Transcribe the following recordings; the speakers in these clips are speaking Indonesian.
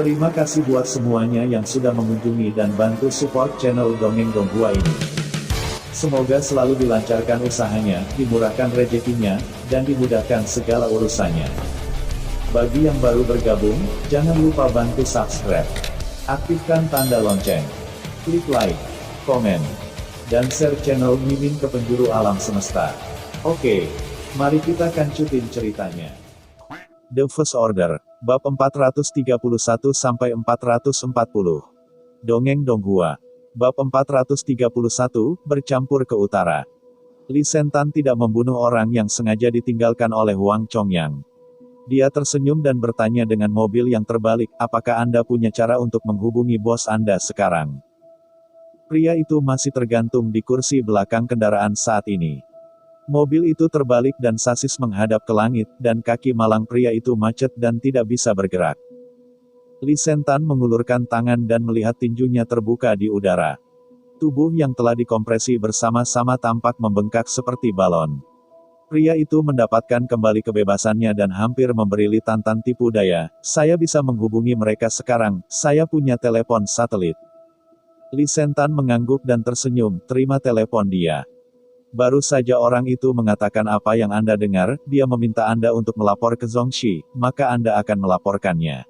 Terima kasih buat semuanya yang sudah mengunjungi dan bantu support channel Dongeng Donghua ini. Semoga selalu dilancarkan usahanya, dimurahkan rezekinya, dan dimudahkan segala urusannya. Bagi yang baru bergabung, jangan lupa bantu subscribe. Aktifkan tanda lonceng. Klik like, komen, dan share channel Mimin ke penjuru alam semesta. Oke, mari kita kancutin ceritanya. The First Order, Bab 431-440. Dongeng Donghua. Bab 431, bercampur ke utara. Li Sentan tidak membunuh orang yang sengaja ditinggalkan oleh Wang Chongyang. Dia tersenyum dan bertanya dengan mobil yang terbalik, apakah Anda punya cara untuk menghubungi bos Anda sekarang? Pria itu masih tergantung di kursi belakang kendaraan saat ini. Mobil itu terbalik dan sasis menghadap ke langit, dan kaki malang pria itu macet dan tidak bisa bergerak. Li Sentan mengulurkan tangan dan melihat tinjunya terbuka di udara. Tubuh yang telah dikompresi bersama-sama tampak membengkak seperti balon. Pria itu mendapatkan kembali kebebasannya dan hampir memberi Li Tantan tipu daya. Saya bisa menghubungi mereka sekarang, saya punya telepon satelit. Li Sentan mengangguk dan tersenyum, terima telepon dia. Baru saja orang itu mengatakan apa yang Anda dengar, dia meminta Anda untuk melapor ke Zhongxi, maka Anda akan melaporkannya.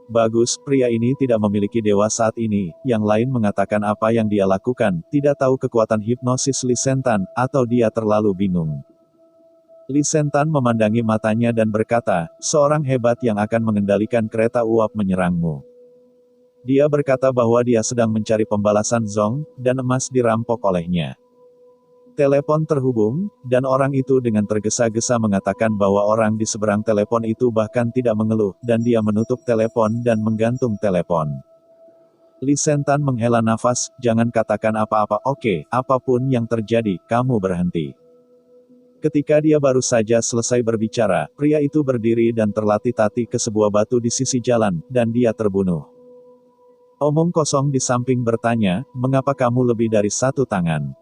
Bagus, pria ini tidak memiliki dewa saat ini, yang lain mengatakan apa yang dia lakukan, tidak tahu kekuatan hipnosis Li Sentan, atau dia terlalu bingung. Li Sentan memandangi matanya dan berkata, seorang hebat yang akan mengendalikan kereta uap menyerangmu. Dia berkata bahwa dia sedang mencari pembalasan Zong, dan emas dirampok olehnya. Telepon terhubung, dan orang itu dengan tergesa-gesa mengatakan bahwa orang di seberang telepon itu bahkan tidak mengeluh, dan dia menutup telepon dan menggantung telepon. Li Sentan menghela nafas, jangan katakan apa-apa, oke, apapun yang terjadi, kamu berhenti. Ketika dia baru saja selesai berbicara, pria itu berdiri dan terlatih-tatih ke sebuah batu di sisi jalan, dan dia terbunuh. Omong kosong di samping bertanya, mengapa kamu lebih dari satu tangan?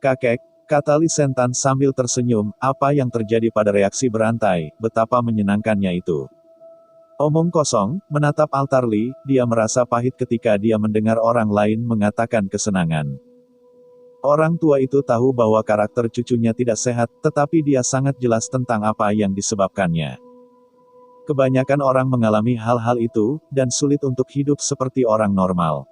Kakek, kata Li Sentan sambil tersenyum, apa yang terjadi pada reaksi berantai, betapa menyenangkannya itu. Omong kosong, menatap altar Li, dia merasa pahit ketika dia mendengar orang lain mengatakan kesenangan. Orang tua itu tahu bahwa karakter cucunya tidak sehat, tetapi dia sangat jelas tentang apa yang disebabkannya. Kebanyakan orang mengalami hal-hal itu, dan sulit untuk hidup seperti orang normal.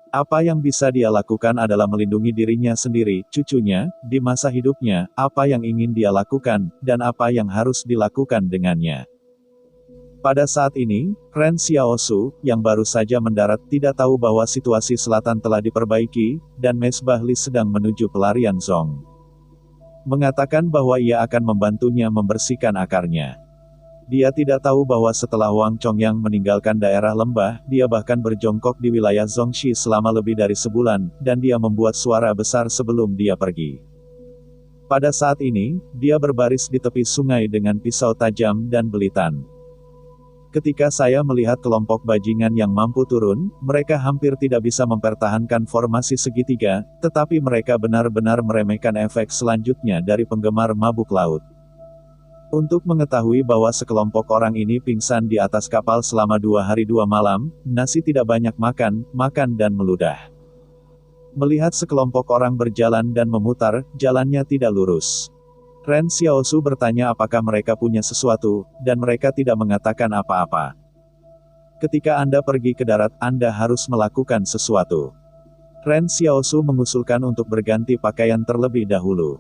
Apa yang bisa dia lakukan adalah melindungi dirinya sendiri, cucunya, di masa hidupnya, apa yang ingin dia lakukan, dan apa yang harus dilakukan dengannya. Pada saat ini, Ren Xiaosu, yang baru saja mendarat, tidak tahu bahwa situasi selatan telah diperbaiki, dan Mesbah Li sedang menuju pelarian Zong. Mengatakan bahwa ia akan membantunya membersihkan akarnya. Dia tidak tahu bahwa setelah Wang Chongyang meninggalkan daerah lembah, dia bahkan berjongkok di wilayah Zhongxi selama lebih dari sebulan, dan dia membuat suara besar sebelum dia pergi. Pada saat ini, dia berbaris di tepi sungai dengan pisau tajam dan belitan. Ketika saya melihat kelompok bajingan yang mampu turun, mereka hampir tidak bisa mempertahankan formasi segitiga, tetapi mereka benar-benar meremehkan efek selanjutnya dari penggemar mabuk laut. Untuk mengetahui bahwa sekelompok orang ini pingsan di atas kapal selama 2 hari 2 malam, nasi tidak banyak makan, dan meludah. Melihat sekelompok orang berjalan dan memutar, jalannya tidak lurus. Ren Xiaosu bertanya apakah mereka punya sesuatu, dan mereka tidak mengatakan apa-apa. Ketika Anda pergi ke darat, Anda harus melakukan sesuatu. Ren Xiaosu mengusulkan untuk berganti pakaian terlebih dahulu.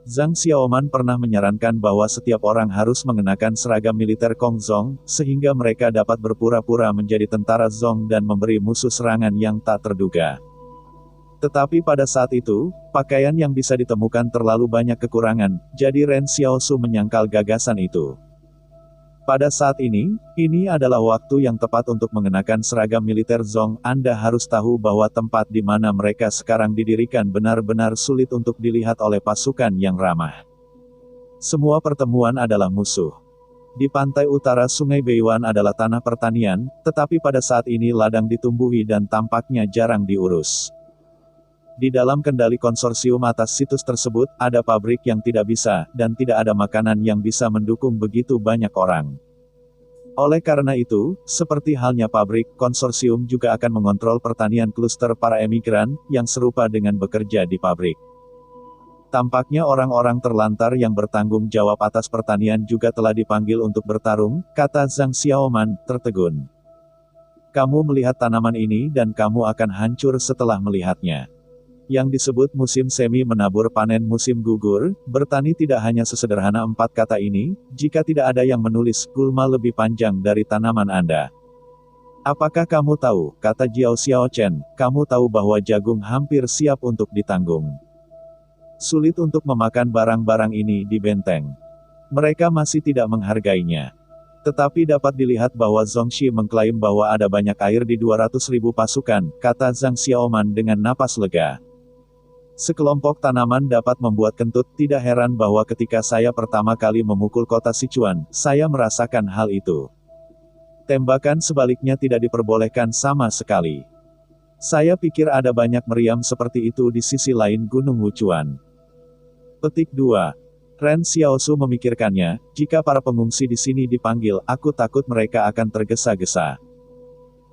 Zhang Xiaoman pernah menyarankan bahwa setiap orang harus mengenakan seragam militer Kong Zong, sehingga mereka dapat berpura-pura menjadi tentara Zong dan memberi musuh serangan yang tak terduga. Tetapi pada saat itu, pakaian yang bisa ditemukan terlalu banyak kekurangan, jadi Ren Xiaosu menyangkal gagasan itu. Pada saat ini adalah waktu yang tepat untuk mengenakan seragam militer Zong. Anda harus tahu bahwa tempat di mana mereka sekarang didirikan benar-benar sulit untuk dilihat oleh pasukan yang ramah. Semua pertemuan adalah musuh. Di pantai utara Sungai Beiwan adalah tanah pertanian, tetapi pada saat ini ladang ditumbuhi dan tampaknya jarang diurus. Di dalam kendali konsorsium atas situs tersebut, ada pabrik yang tidak bisa, dan tidak ada makanan yang bisa mendukung begitu banyak orang. Oleh karena itu, seperti halnya pabrik, konsorsium juga akan mengontrol pertanian kluster para emigran, yang serupa dengan bekerja di pabrik. Tampaknya orang-orang terlantar yang bertanggung jawab atas pertanian juga telah dipanggil untuk bertarung, kata Zhang Xiaoman, tertegun. Kamu melihat tanaman ini dan kamu akan hancur setelah melihatnya. Yang disebut musim semi menabur panen musim gugur, bertani tidak hanya sesederhana 4 kata ini, jika tidak ada yang menulis gulma lebih panjang dari tanaman Anda. Apakah kamu tahu, kata Jiao Xiaochen, kamu tahu bahwa jagung hampir siap untuk ditanggung. Sulit untuk memakan barang-barang ini di benteng. Mereka masih tidak menghargainya. Tetapi dapat dilihat bahwa Zhongxi mengklaim bahwa ada banyak air di 200.000 pasukan, kata Zhang Xiaoman dengan napas lega. Sekelompok tanaman dapat membuat kentut, tidak heran bahwa ketika saya pertama kali memukul kota Sichuan, saya merasakan hal itu. Tembakan sebaliknya tidak diperbolehkan sama sekali. Saya pikir ada banyak meriam seperti itu di sisi lain Gunung Wuchuan. Petik 2. Ren Xiaosu memikirkannya, jika para pengungsi di sini dipanggil, aku takut mereka akan tergesa-gesa.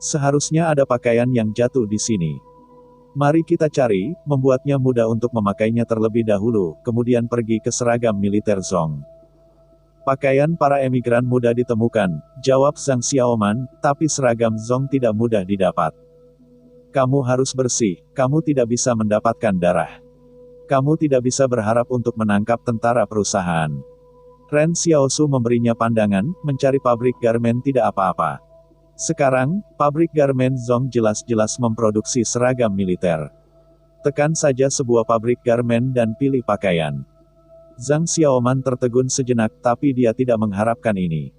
Seharusnya ada pakaian yang jatuh di sini. Mari kita cari, membuatnya mudah untuk memakainya terlebih dahulu, kemudian pergi ke seragam militer Zhong. Pakaian para emigran mudah ditemukan, jawab Zhang Xiaoman, tapi seragam Zhong tidak mudah didapat. Kamu harus bersih, kamu tidak bisa mendapatkan darah. Kamu tidak bisa berharap untuk menangkap tentara perusahaan. Ren Xiaosu memberinya pandangan, mencari pabrik garmen tidak apa-apa. Sekarang, pabrik garmen Zhong jelas-jelas memproduksi seragam militer. Tekan saja sebuah pabrik garmen dan pilih pakaian. Zhang Xiaoman tertegun sejenak, tapi dia tidak mengharapkan ini.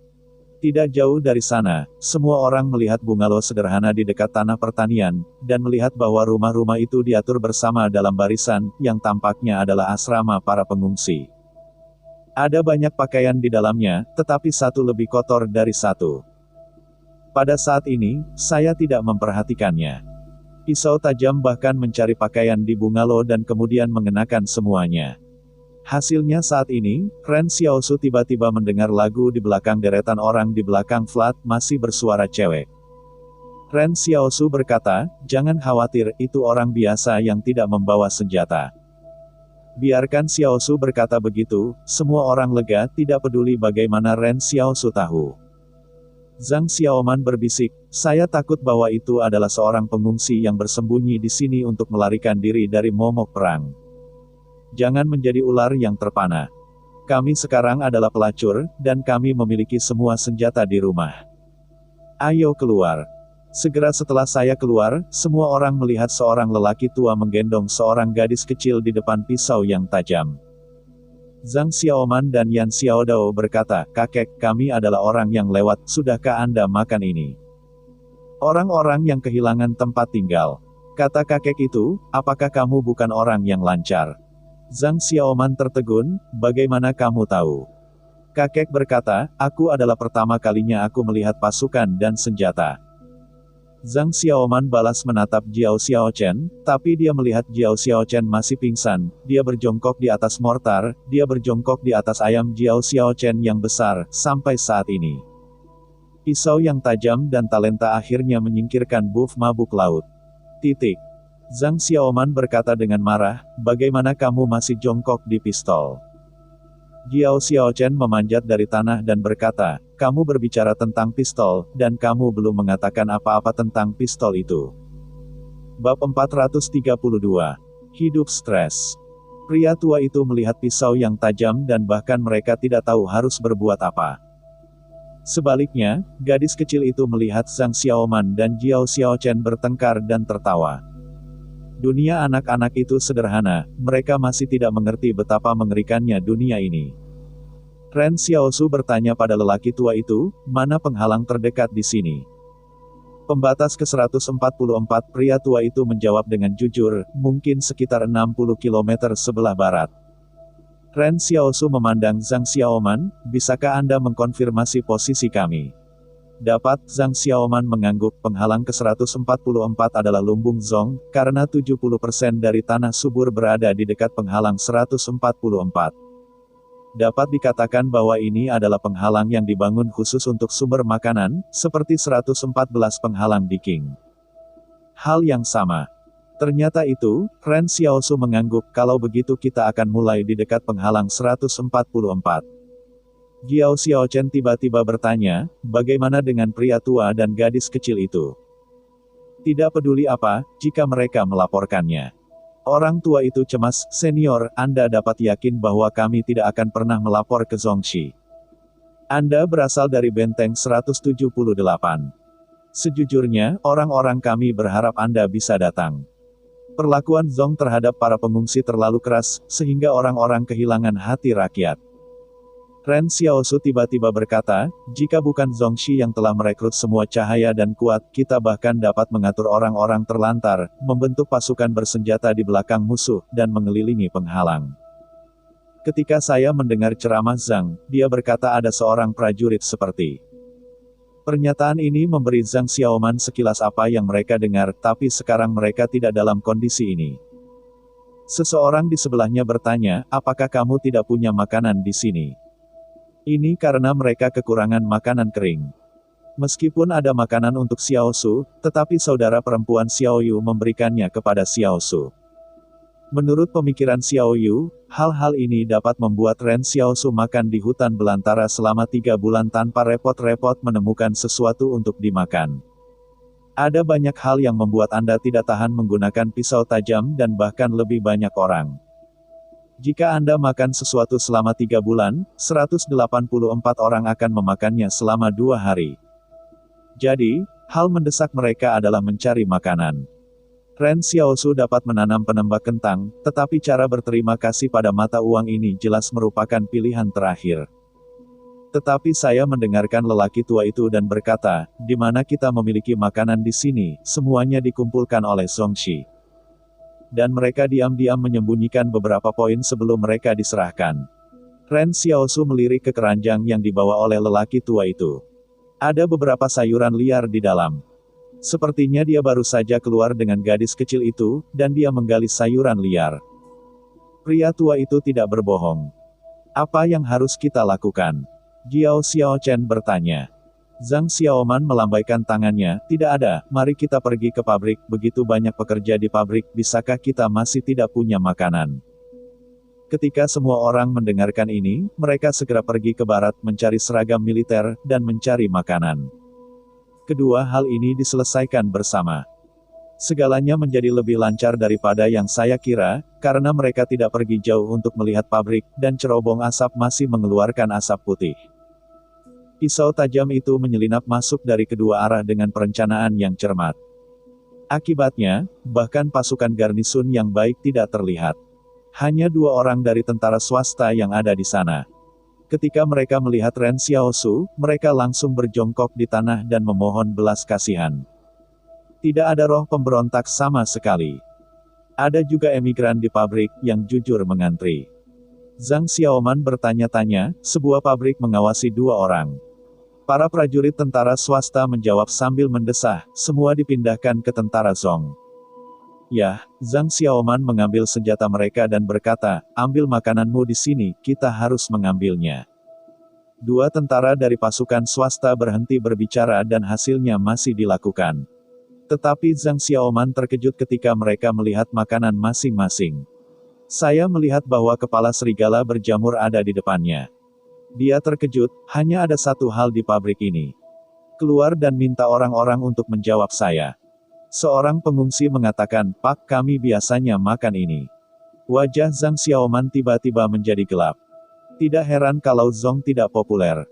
Tidak jauh dari sana, semua orang melihat bungalow sederhana di dekat tanah pertanian, dan melihat bahwa rumah-rumah itu diatur bersama dalam barisan, yang tampaknya adalah asrama para pengungsi. Ada banyak pakaian di dalamnya, tetapi satu lebih kotor dari satu. Pada saat ini, saya tidak memperhatikannya. Pisau tajam bahkan mencari pakaian di bungalow dan kemudian mengenakan semuanya. Hasilnya saat ini, Ren Xiaosu tiba-tiba mendengar lagu di belakang deretan orang di belakang flat, masih bersuara cewek. Ren Xiaosu berkata, jangan khawatir, itu orang biasa yang tidak membawa senjata. Biarkan Xiaosu berkata begitu, semua orang lega, tidak peduli bagaimana Ren Xiaosu tahu. Zhang Xiaoman berbisik, saya takut bahwa itu adalah seorang pengungsi yang bersembunyi di sini untuk melarikan diri dari momok perang. Jangan menjadi ular yang terpana. Kami sekarang adalah pelacur, dan kami memiliki semua senjata di rumah. Ayo keluar. Segera setelah saya keluar, semua orang melihat seorang lelaki tua menggendong seorang gadis kecil di depan pisau yang tajam. Zhang Xiaoman dan Yan Xiaodao berkata, kakek, kami adalah orang yang lewat, sudahkah Anda makan ini? Orang-orang yang kehilangan tempat tinggal. Kata kakek itu, apakah kamu bukan orang yang lancar? Zhang Xiaoman tertegun, bagaimana kamu tahu? Kakek berkata, aku adalah pertama kalinya aku melihat pasukan dan senjata. Zhang Xiaoman balas menatap Jiao Xiaochen, tapi dia melihat Jiao Xiaochen masih pingsan, dia berjongkok di atas mortar, dia berjongkok di atas ayam Jiao Xiaochen yang besar, sampai saat ini. Pisau yang tajam dan talenta akhirnya menyingkirkan buff mabuk laut. Titik. Zhang Xiaoman berkata dengan marah, bagaimana kamu masih jongkok di pistol? Jiao Xiaochen memanjat dari tanah dan berkata, kamu berbicara tentang pistol, dan kamu belum mengatakan apa-apa tentang pistol itu. Bab 432. Hidup stres. Pria tua itu melihat pisau yang tajam dan bahkan mereka tidak tahu harus berbuat apa. Sebaliknya, gadis kecil itu melihat Zhang Xiaoman dan Jiao Xiaochen bertengkar dan tertawa. Dunia anak-anak itu sederhana, mereka masih tidak mengerti betapa mengerikannya dunia ini. Ren Xiaosu bertanya pada lelaki tua itu, mana penghalang terdekat di sini? Pembatas ke-144 pria tua itu menjawab dengan jujur, mungkin sekitar 60 km sebelah barat. Ren Xiaosu memandang Zhang Xiaoman, bisakah Anda mengkonfirmasi posisi kami? Dapat, Zhang Xiaoman mengangguk, penghalang ke-144 adalah lumbung Zhong, karena 70% dari tanah subur berada di dekat penghalang 144. Dapat dikatakan bahwa ini adalah penghalang yang dibangun khusus untuk sumber makanan, seperti 114 penghalang di Qing. Hal yang sama. Ternyata itu, Ren Xiaosu mengangguk, kalau begitu kita akan mulai di dekat penghalang 144. Giao Xiaochen tiba-tiba bertanya, bagaimana dengan pria tua dan gadis kecil itu? Tidak peduli apa, jika mereka melaporkannya. Orang tua itu cemas, senior, Anda dapat yakin bahwa kami tidak akan pernah melapor ke Zongxi. Anda berasal dari benteng 178. Sejujurnya, orang-orang kami berharap Anda bisa datang. Perlakuan Zong terhadap para pengungsi terlalu keras, sehingga orang-orang kehilangan hati rakyat. Ren Xiaosu tiba-tiba berkata, jika bukan Zongxi yang telah merekrut semua cahaya dan kuat, kita bahkan dapat mengatur orang-orang terlantar, membentuk pasukan bersenjata di belakang musuh, dan mengelilingi penghalang. Ketika saya mendengar ceramah Zhang, dia berkata ada seorang prajurit seperti. Pernyataan ini memberi Zhang Xiaoman sekilas apa yang mereka dengar, tapi sekarang mereka tidak dalam kondisi ini. Seseorang di sebelahnya bertanya, apakah kamu tidak punya makanan di sini? Ini karena mereka kekurangan makanan kering. Meskipun ada makanan untuk Xiaosu, tetapi saudara perempuan Xiaoyu memberikannya kepada Xiaosu. Menurut pemikiran Xiaoyu, hal-hal ini dapat membuat Ren Xiaosu makan di hutan belantara selama 3 bulan tanpa repot-repot menemukan sesuatu untuk dimakan. Ada banyak hal yang membuat Anda tidak tahan menggunakan pisau tajam dan bahkan lebih banyak orang. Jika Anda makan sesuatu selama 3 bulan, 184 orang akan memakannya selama 2 hari. Jadi, hal mendesak mereka adalah mencari makanan. Ren Xiaosu dapat menanam penembak kentang, tetapi cara berterima kasih pada mata uang ini jelas merupakan pilihan terakhir. Tetapi saya mendengarkan lelaki tua itu dan berkata, di mana kita memiliki makanan di sini, semuanya dikumpulkan oleh Zongxi. Dan mereka diam-diam menyembunyikan beberapa poin sebelum mereka diserahkan. Ren Xiaosu melirik ke keranjang yang dibawa oleh lelaki tua itu. Ada beberapa sayuran liar di dalam. Sepertinya dia baru saja keluar dengan gadis kecil itu, dan dia menggali sayuran liar. Pria tua itu tidak berbohong. Apa yang harus kita lakukan? Giao Xiaochen bertanya. Zhang Xiaoman melambaikan tangannya, tidak ada, mari kita pergi ke pabrik, begitu banyak pekerja di pabrik, bisakah kita masih tidak punya makanan? Ketika semua orang mendengarkan ini, mereka segera pergi ke barat mencari seragam militer, dan mencari makanan. Kedua hal ini diselesaikan bersama. Segalanya menjadi lebih lancar daripada yang saya kira, karena mereka tidak pergi jauh untuk melihat pabrik, dan cerobong asap masih mengeluarkan asap putih. Pisau tajam itu menyelinap masuk dari kedua arah dengan perencanaan yang cermat. Akibatnya, bahkan pasukan garnisun yang baik tidak terlihat. Hanya 2 orang dari tentara swasta yang ada di sana. Ketika mereka melihat Ren Xiaosu, mereka langsung berjongkok di tanah dan memohon belas kasihan. Tidak ada roh pemberontak sama sekali. Ada juga emigran di pabrik yang jujur mengantri. Zhang Xiaoman bertanya-tanya, sebuah pabrik mengawasi 2 orang. Para prajurit tentara swasta menjawab sambil mendesah, semua dipindahkan ke tentara Zong. Ya, Zhang Xiaoman mengambil senjata mereka dan berkata, ambil makananmu di sini, kita harus mengambilnya. 2 tentara dari pasukan swasta berhenti berbicara dan hasilnya masih dilakukan. Tetapi Zhang Xiaoman terkejut ketika mereka melihat makanan masing-masing. Saya melihat bahwa kepala serigala berjamur ada di depannya. Dia terkejut, hanya ada satu hal di pabrik ini. Keluar dan minta orang-orang untuk menjawab saya. Seorang pengungsi mengatakan, Pak, kami biasanya makan ini. Wajah Zhang Xiaoman tiba-tiba menjadi gelap. Tidak heran kalau Zong tidak populer.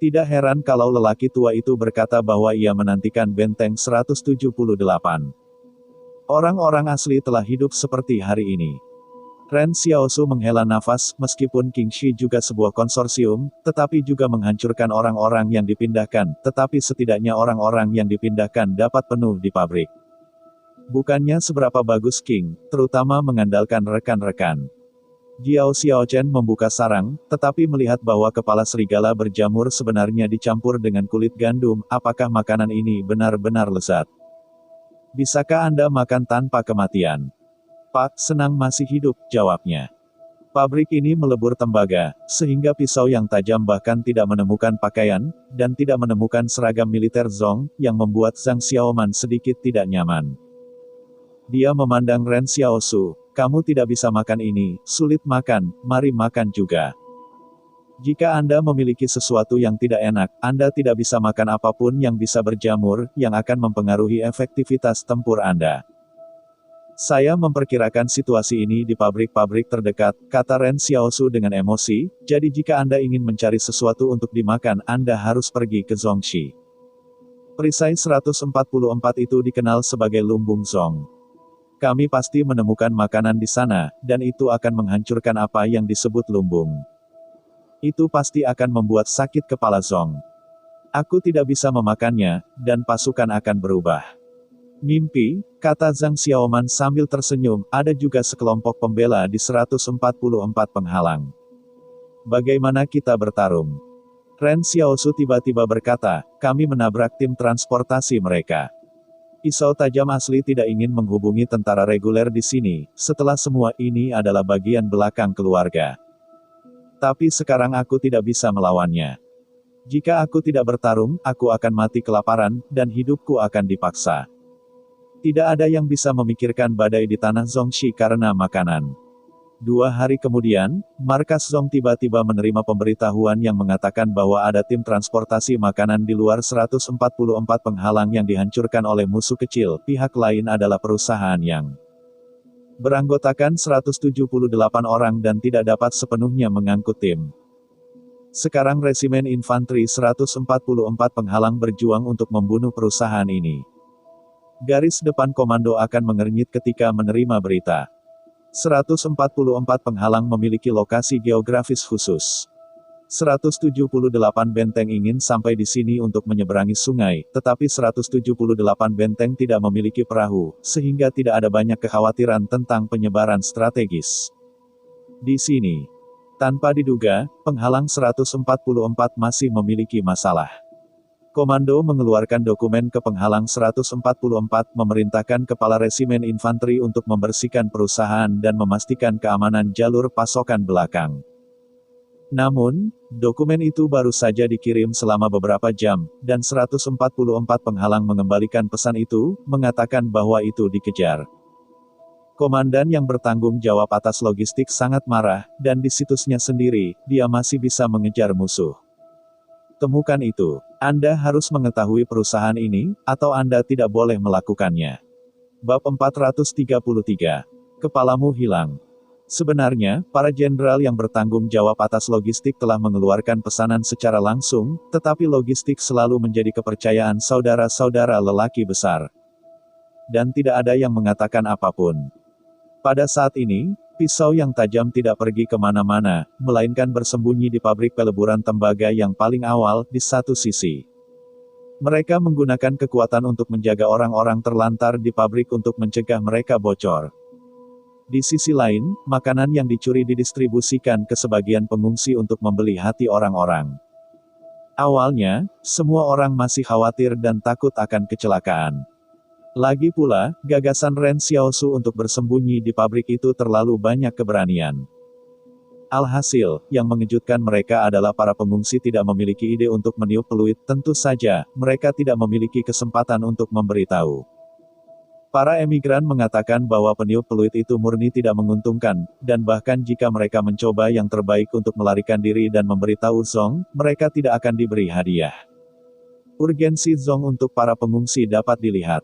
Tidak heran kalau lelaki tua itu berkata bahwa ia menantikan benteng 178. Orang-orang asli telah hidup seperti hari ini. Ren Xiaosu menghela nafas, meskipun Qingxi juga sebuah konsorsium, tetapi juga menghancurkan orang-orang yang dipindahkan, tetapi setidaknya orang-orang yang dipindahkan dapat penuh di pabrik. Bukannya seberapa bagus Qing, terutama mengandalkan rekan-rekan. Giao Xiaochen membuka sarang, tetapi melihat bahwa kepala serigala berjamur sebenarnya dicampur dengan kulit gandum, apakah makanan ini benar-benar lezat? Bisakah Anda makan tanpa kematian? Pak, senang masih hidup, jawabnya. Pabrik ini melebur tembaga, sehingga pisau yang tajam bahkan tidak menemukan pakaian, dan tidak menemukan seragam militer Zhong, yang membuat Zhang Xiaoman sedikit tidak nyaman. Dia memandang Ren Xiaosu, kamu tidak bisa makan ini, sulit makan, mari makan juga. Jika Anda memiliki sesuatu yang tidak enak, Anda tidak bisa makan apapun yang bisa berjamur, yang akan mempengaruhi efektivitas tempur Anda. Saya memperkirakan situasi ini di pabrik-pabrik terdekat, kata Ren Xiaosu dengan emosi, jadi jika Anda ingin mencari sesuatu untuk dimakan, Anda harus pergi ke Zhongxi. Perisai 144 itu dikenal sebagai lumbung Zhong. Kami pasti menemukan makanan di sana, dan itu akan menghancurkan apa yang disebut lumbung. Itu pasti akan membuat sakit kepala Zhong. Aku tidak bisa memakannya, dan pasukan akan berubah. Mimpi, kata Zhang Xiaoman sambil tersenyum, ada juga sekelompok pembela di 144 penghalang. Bagaimana kita bertarung? Ren Xiaosu tiba-tiba berkata, kami menabrak tim transportasi mereka. Pisau tajam asli tidak ingin menghubungi tentara reguler di sini, setelah semua ini adalah bagian belakang keluarga. Tapi sekarang aku tidak bisa melawannya. Jika aku tidak bertarung, aku akan mati kelaparan, dan hidupku akan dipaksa. Tidak ada yang bisa memikirkan badai di tanah Zhongxi karena makanan. 2 hari kemudian, markas Zhong tiba-tiba menerima pemberitahuan yang mengatakan bahwa ada tim transportasi makanan di luar 144 penghalang yang dihancurkan oleh musuh kecil. Pihak lain adalah perusahaan yang beranggotakan 178 orang dan tidak dapat sepenuhnya mengangkut tim. Sekarang resimen infanteri 144 penghalang berjuang untuk membunuh perusahaan ini. Garis depan komando akan mengernyit ketika menerima berita. 144 penghalang memiliki lokasi geografis khusus. 178 benteng ingin sampai di sini untuk menyeberangi sungai, tetapi 178 benteng tidak memiliki perahu, sehingga tidak ada banyak kekhawatiran tentang penyebaran strategis. Di sini, tanpa diduga, penghalang 144 masih memiliki masalah. Komando mengeluarkan dokumen ke penghalang 144, memerintahkan kepala resimen infanteri untuk membersihkan perusahaan dan memastikan keamanan jalur pasokan belakang. Namun, dokumen itu baru saja dikirim selama beberapa jam, dan 144 penghalang mengembalikan pesan itu, mengatakan bahwa itu dikejar. Komandan yang bertanggung jawab atas logistik sangat marah, dan di situsnya sendiri, dia masih bisa mengejar musuh. Temukan itu. Anda harus mengetahui perusahaan ini, atau Anda tidak boleh melakukannya. Bab 433. Kepalamu hilang. Sebenarnya, para jenderal yang bertanggung jawab atas logistik telah mengeluarkan pesanan secara langsung, tetapi logistik selalu menjadi kepercayaan saudara-saudara lelaki besar. Dan tidak ada yang mengatakan apapun. Pada saat ini, pisau yang tajam tidak pergi kemana-mana, melainkan bersembunyi di pabrik peleburan tembaga yang paling awal, di satu sisi. Mereka menggunakan kekuatan untuk menjaga orang-orang terlantar di pabrik untuk mencegah mereka bocor. Di sisi lain, makanan yang dicuri didistribusikan ke sebagian pengungsi untuk membeli hati orang-orang. Awalnya, semua orang masih khawatir dan takut akan kecelakaan. Lagi pula, gagasan Ren Xiaosu untuk bersembunyi di pabrik itu terlalu banyak keberanian. Alhasil, yang mengejutkan mereka adalah para pengungsi tidak memiliki ide untuk meniup peluit, tentu saja, mereka tidak memiliki kesempatan untuk memberitahu. Para emigran mengatakan bahwa peniup peluit itu murni tidak menguntungkan, dan bahkan jika mereka mencoba yang terbaik untuk melarikan diri dan memberitahu Zhong, mereka tidak akan diberi hadiah. Urgensi Zhong untuk para pengungsi dapat dilihat.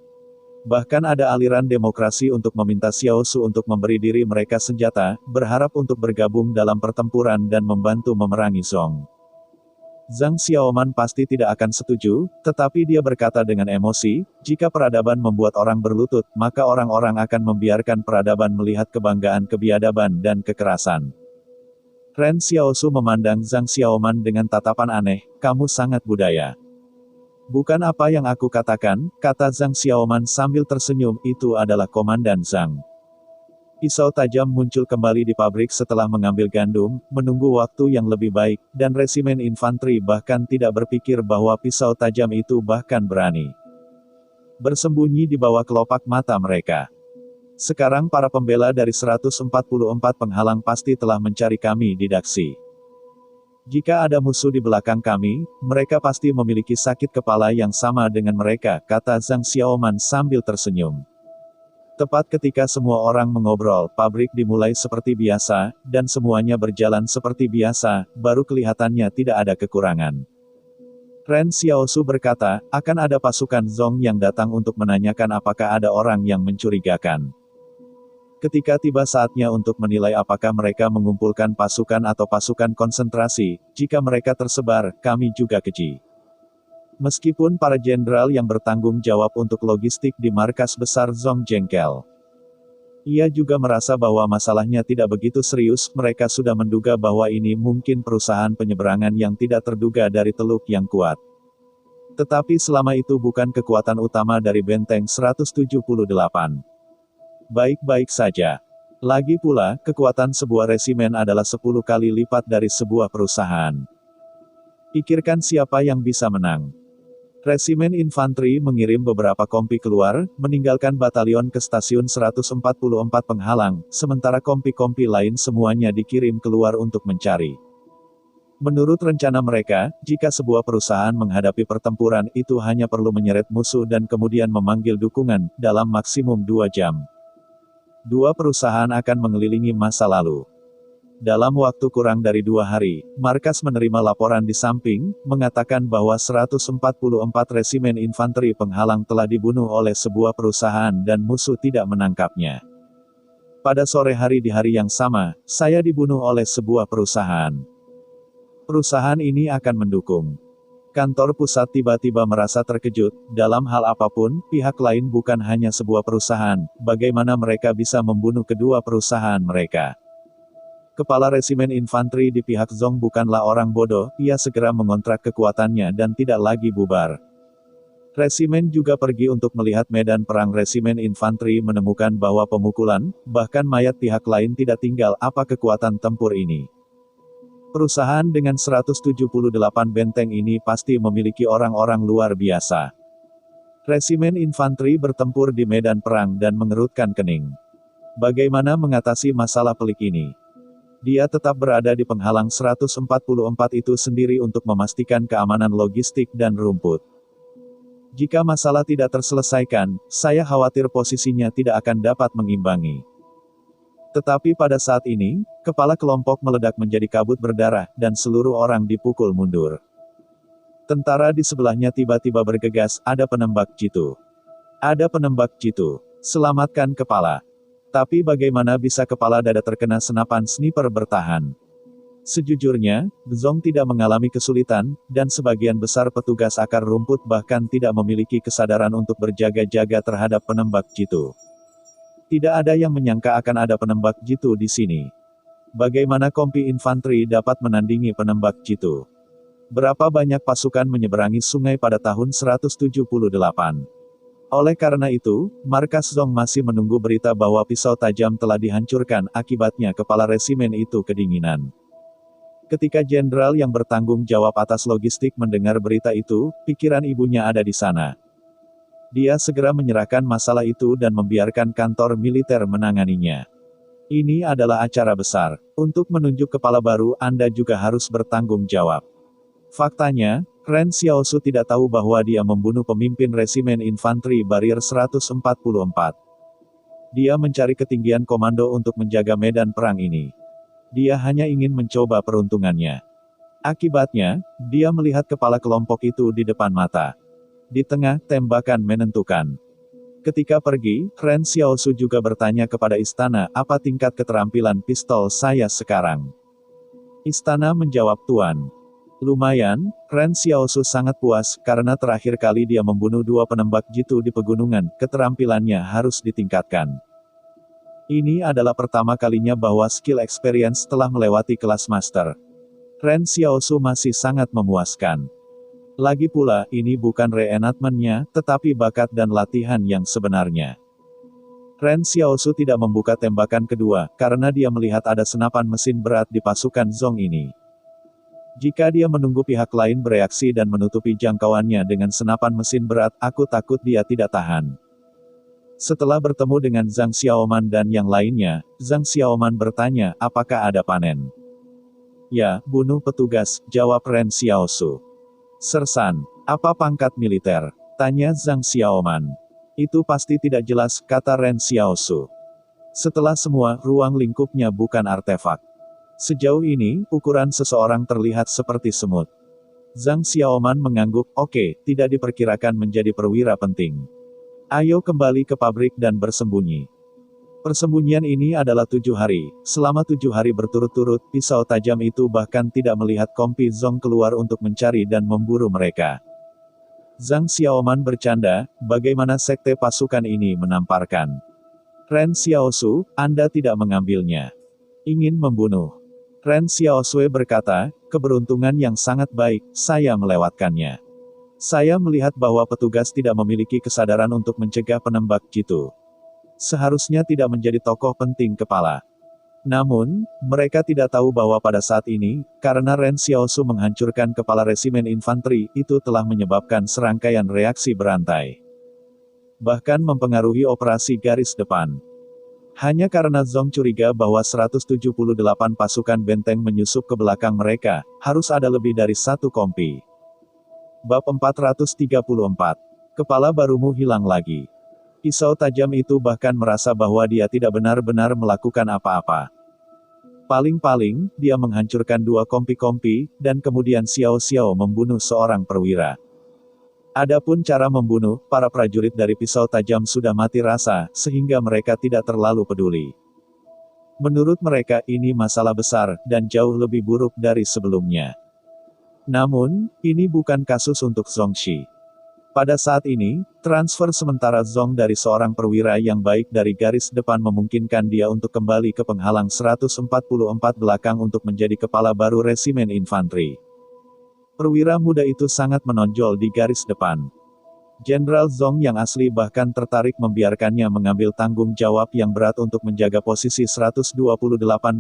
Bahkan ada aliran demokrasi untuk meminta Xiaosu untuk memberi diri mereka senjata, berharap untuk bergabung dalam pertempuran dan membantu memerangi Zhong. Zhang Xiaoman pasti tidak akan setuju, tetapi dia berkata dengan emosi, jika peradaban membuat orang berlutut, maka orang-orang akan membiarkan peradaban melihat kebanggaan kebiadaban dan kekerasan. Ren Xiaosu memandang Zhang Xiaoman dengan tatapan aneh, kamu sangat budaya. Bukan apa yang aku katakan, kata Zhang Xiaoman sambil tersenyum, itu adalah Komandan Zhang. Pisau tajam muncul kembali di pabrik setelah mengambil gandum, menunggu waktu yang lebih baik, dan resimen infanteri bahkan tidak berpikir bahwa pisau tajam itu bahkan berani bersembunyi di bawah kelopak mata mereka. Sekarang para pembela dari 144 penghalang pasti telah mencari kami di Daxi. Jika ada musuh di belakang kami, mereka pasti memiliki sakit kepala yang sama dengan mereka, kata Zhang Xiaoman sambil tersenyum. Tepat ketika semua orang mengobrol, pabrik dimulai seperti biasa, dan semuanya berjalan seperti biasa, baru kelihatannya tidak ada kekurangan. Ren Xiaosu berkata, akan ada pasukan Zong yang datang untuk menanyakan apakah ada orang yang mencurigakan. Ketika tiba saatnya untuk menilai apakah mereka mengumpulkan pasukan atau pasukan konsentrasi, jika mereka tersebar, kami juga keji. Meskipun para jenderal yang bertanggung jawab untuk logistik di markas besar Zong jengkel. Ia juga merasa bahwa masalahnya tidak begitu serius, mereka sudah menduga bahwa ini mungkin perusahaan penyeberangan yang tidak terduga dari Teluk yang kuat. Tetapi selama itu bukan kekuatan utama dari Benteng 178. Baik-baik saja. Lagi pula, kekuatan sebuah resimen adalah 10 kali lipat dari sebuah perusahaan. Pikirkan siapa yang bisa menang. Resimen infanteri mengirim beberapa kompi keluar, meninggalkan batalion ke stasiun 144 penghalang, sementara kompi-kompi lain semuanya dikirim keluar untuk mencari. Menurut rencana mereka, jika sebuah perusahaan menghadapi pertempuran itu hanya perlu menyeret musuh dan kemudian memanggil dukungan, dalam maksimum 2 jam. Dua perusahaan akan mengelilingi masa lalu. Dalam waktu kurang dari 2 hari, markas menerima laporan di samping, mengatakan bahwa 144 resimen infanteri penghalang telah dibunuh oleh sebuah perusahaan dan musuh tidak menangkapnya. Pada sore hari di hari yang sama, saya dibunuh oleh sebuah perusahaan. Perusahaan ini akan mendukung. Kantor pusat tiba-tiba merasa terkejut, dalam hal apapun, pihak lain bukan hanya sebuah perusahaan, bagaimana mereka bisa membunuh kedua perusahaan mereka. Kepala resimen infanteri di pihak Zong bukanlah orang bodoh, ia segera mengontrak kekuatannya dan tidak lagi bubar. Resimen juga pergi untuk melihat medan perang. Resimen infanteri menemukan bahwa pemukulan, bahkan mayat pihak lain tidak tinggal. Apa kekuatan tempur ini? Perusahaan dengan 178 benteng ini pasti memiliki orang-orang luar biasa. Resimen infanteri bertempur di medan perang dan mengerutkan kening. Bagaimana mengatasi masalah pelik ini? Dia tetap berada di penghalang 144 itu sendiri untuk memastikan keamanan logistik dan rumput. Jika masalah tidak terselesaikan, saya khawatir posisinya tidak akan dapat mengimbangi. Tetapi pada saat ini, kepala kelompok meledak menjadi kabut berdarah, dan seluruh orang dipukul mundur. Tentara di sebelahnya tiba-tiba bergegas, ada penembak jitu. Ada penembak jitu. Selamatkan kepala. Tapi bagaimana bisa kepala dada terkena senapan sniper bertahan? Sejujurnya, Zong tidak mengalami kesulitan, dan sebagian besar petugas akar rumput bahkan tidak memiliki kesadaran untuk berjaga-jaga terhadap penembak jitu. Tidak ada yang menyangka akan ada penembak jitu di sini. Bagaimana kompi infanteri dapat menandingi penembak jitu? Berapa banyak pasukan menyeberangi sungai pada tahun 178? Oleh karena itu, markas Zong masih menunggu berita bahwa pisau tajam telah dihancurkan, akibatnya kepala resimen itu kedinginan. Ketika jenderal yang bertanggung jawab atas logistik mendengar berita itu, pikiran ibunya ada di sana. Dia segera menyerahkan masalah itu dan membiarkan kantor militer menanganinya. Ini adalah acara besar. Untuk menunjuk kepala baru, Anda juga harus bertanggung jawab. Faktanya, Ren Xiaosu tidak tahu bahwa dia membunuh pemimpin resimen infanteri Barir 144. Dia mencari ketinggian komando untuk menjaga medan perang ini. Dia hanya ingin mencoba peruntungannya. Akibatnya, dia melihat kepala kelompok itu di depan mata. Di tengah, tembakan menentukan. Ketika pergi, Ren Xiaosu juga bertanya kepada istana, apa tingkat keterampilan pistol saya sekarang? Istana menjawab, Tuan. Lumayan, Ren Xiaosu sangat puas, karena terakhir kali dia membunuh 2 penembak jitu di pegunungan, keterampilannya harus ditingkatkan. Ini adalah pertama kalinya bahwa skill experience telah melewati kelas master. Ren Xiaosu masih sangat memuaskan. Lagi pula, ini bukan reenactment-nya, tetapi bakat dan latihan yang sebenarnya. Ren Xiaosu tidak membuka tembakan kedua, karena dia melihat ada senapan mesin berat di pasukan Zong ini. Jika dia menunggu pihak lain bereaksi dan menutupi jangkauannya dengan senapan mesin berat, aku takut dia tidak tahan. Setelah bertemu dengan Zhang Xiaoman dan yang lainnya, Zhang Xiaoman bertanya, apakah ada panen? Ya, bunuh petugas, jawab Ren Xiaosu. Sersan, apa pangkat militer? Tanya Zhang Xiaoman. Itu pasti tidak jelas, kata Ren Xiaosu. Setelah semua, ruang lingkupnya bukan artefak. Sejauh ini, ukuran seseorang terlihat seperti semut. Zhang Xiaoman mengangguk, oke, tidak diperkirakan menjadi perwira penting. Ayo kembali ke pabrik dan bersembunyi. Persembunyian ini adalah 7 hari. Selama 7 hari berturut-turut, pisau tajam itu bahkan tidak melihat Kompi Zong keluar untuk mencari dan memburu mereka. Zhang Xiaoman bercanda, bagaimana sekte pasukan ini menamparkan. Ren Xiaosu, Anda tidak mengambilnya. Ingin membunuh. Ren Xiaosui berkata, keberuntungan yang sangat baik, saya melewatkannya. Saya melihat bahwa petugas tidak memiliki kesadaran untuk mencegah penembak jitu. Seharusnya tidak menjadi tokoh penting kepala. Namun, mereka tidak tahu bahwa pada saat ini, karena Ren Xiaosu menghancurkan kepala resimen infanteri, itu telah menyebabkan serangkaian reaksi berantai. Bahkan mempengaruhi operasi garis depan. Hanya karena Zong curiga bahwa 178 pasukan benteng menyusup ke belakang mereka, harus ada lebih dari 1 kompi. Bab 434. Kepala barumu hilang lagi. Pisau tajam itu bahkan merasa bahwa dia tidak benar-benar melakukan apa-apa. Paling-paling, dia menghancurkan 2 kompi-kompi, dan kemudian Xiao-Xiao membunuh seorang perwira. Adapun cara membunuh, para prajurit dari pisau tajam sudah mati rasa, sehingga mereka tidak terlalu peduli. Menurut mereka, ini masalah besar, dan jauh lebih buruk dari sebelumnya. Namun, ini bukan kasus untuk Zongxi. Pada saat ini, transfer sementara Zong dari seorang perwira yang baik dari garis depan memungkinkan dia untuk kembali ke penghalang 144 belakang untuk menjadi kepala baru resimen infanteri. Perwira muda itu sangat menonjol di garis depan. Jenderal Zong yang asli bahkan tertarik membiarkannya mengambil tanggung jawab yang berat untuk menjaga posisi 128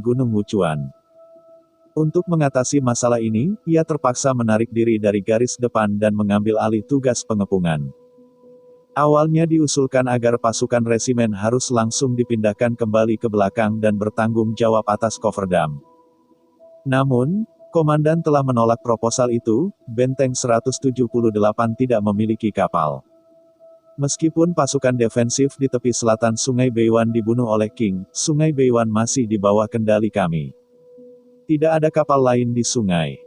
Gunung Wuchuan. Untuk mengatasi masalah ini, ia terpaksa menarik diri dari garis depan dan mengambil alih tugas pengepungan. Awalnya diusulkan agar pasukan resimen harus langsung dipindahkan kembali ke belakang dan bertanggung jawab atas Coverdam. Namun, komandan telah menolak proposal itu, benteng 178 tidak memiliki kapal. Meskipun pasukan defensif di tepi selatan Sungai Beiwan dibunuh oleh King, Sungai Beiwan masih di bawah kendali kami. Tidak ada kapal lain di sungai.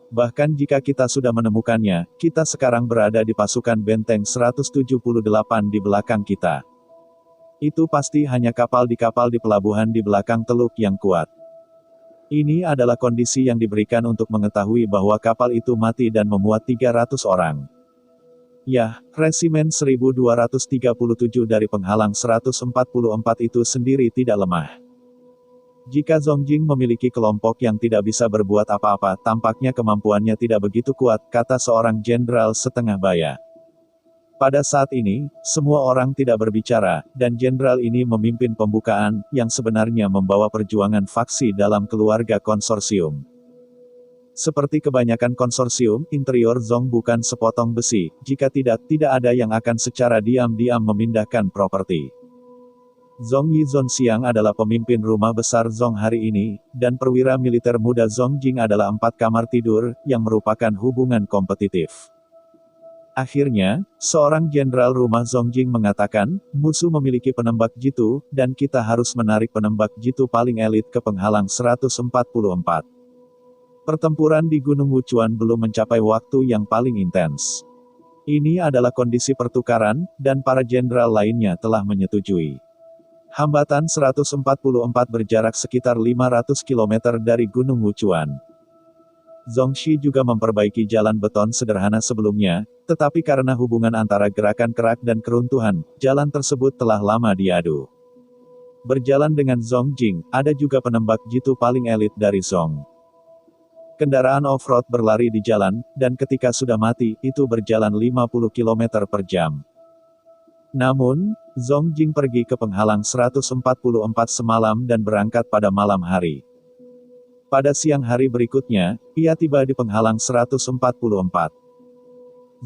Bahkan jika kita sudah menemukannya, kita sekarang berada di pasukan benteng 178 di belakang kita. Itu pasti hanya kapal di pelabuhan di belakang teluk yang kuat. Ini adalah kondisi yang diberikan untuk mengetahui bahwa kapal itu mati dan memuat 300 orang. Yah, resimen 1237 dari penghalang 144 itu sendiri tidak lemah. Jika Zongjing memiliki kelompok yang tidak bisa berbuat apa-apa, tampaknya kemampuannya tidak begitu kuat, kata seorang jenderal setengah baya. Pada saat ini, semua orang tidak berbicara, dan jenderal ini memimpin pembukaan, yang sebenarnya membawa perjuangan faksi dalam keluarga konsorsium. Seperti kebanyakan konsorsium, interior Zong bukan sepotong besi, jika tidak ada yang akan secara diam-diam memindahkan properti. Zong Yi Zonxiang adalah pemimpin rumah besar Zong hari ini, dan perwira militer muda Zongjing adalah 4 kamar tidur, yang merupakan hubungan kompetitif. Akhirnya, seorang jenderal rumah Zongjing mengatakan, musuh memiliki penembak jitu, dan kita harus menarik penembak jitu paling elit ke penghalang 144. Pertempuran di Gunung Wuchuan belum mencapai waktu yang paling intens. Ini adalah kondisi pertukaran, dan para jenderal lainnya telah menyetujui. Hambatan 144 berjarak sekitar 500 km dari Gunung Wuchuan. Zongxi juga memperbaiki jalan beton sederhana sebelumnya, tetapi karena hubungan antara gerakan kerak dan keruntuhan, jalan tersebut telah lama diadu. Berjalan dengan Zongjing, ada juga penembak jitu paling elit dari Zong. Kendaraan off-road berlari di jalan, dan ketika sudah mati, itu berjalan 50 km per jam. Namun, Zongjing pergi ke penghalang 144 semalam dan berangkat pada malam hari. Pada siang hari berikutnya, ia tiba di penghalang 144.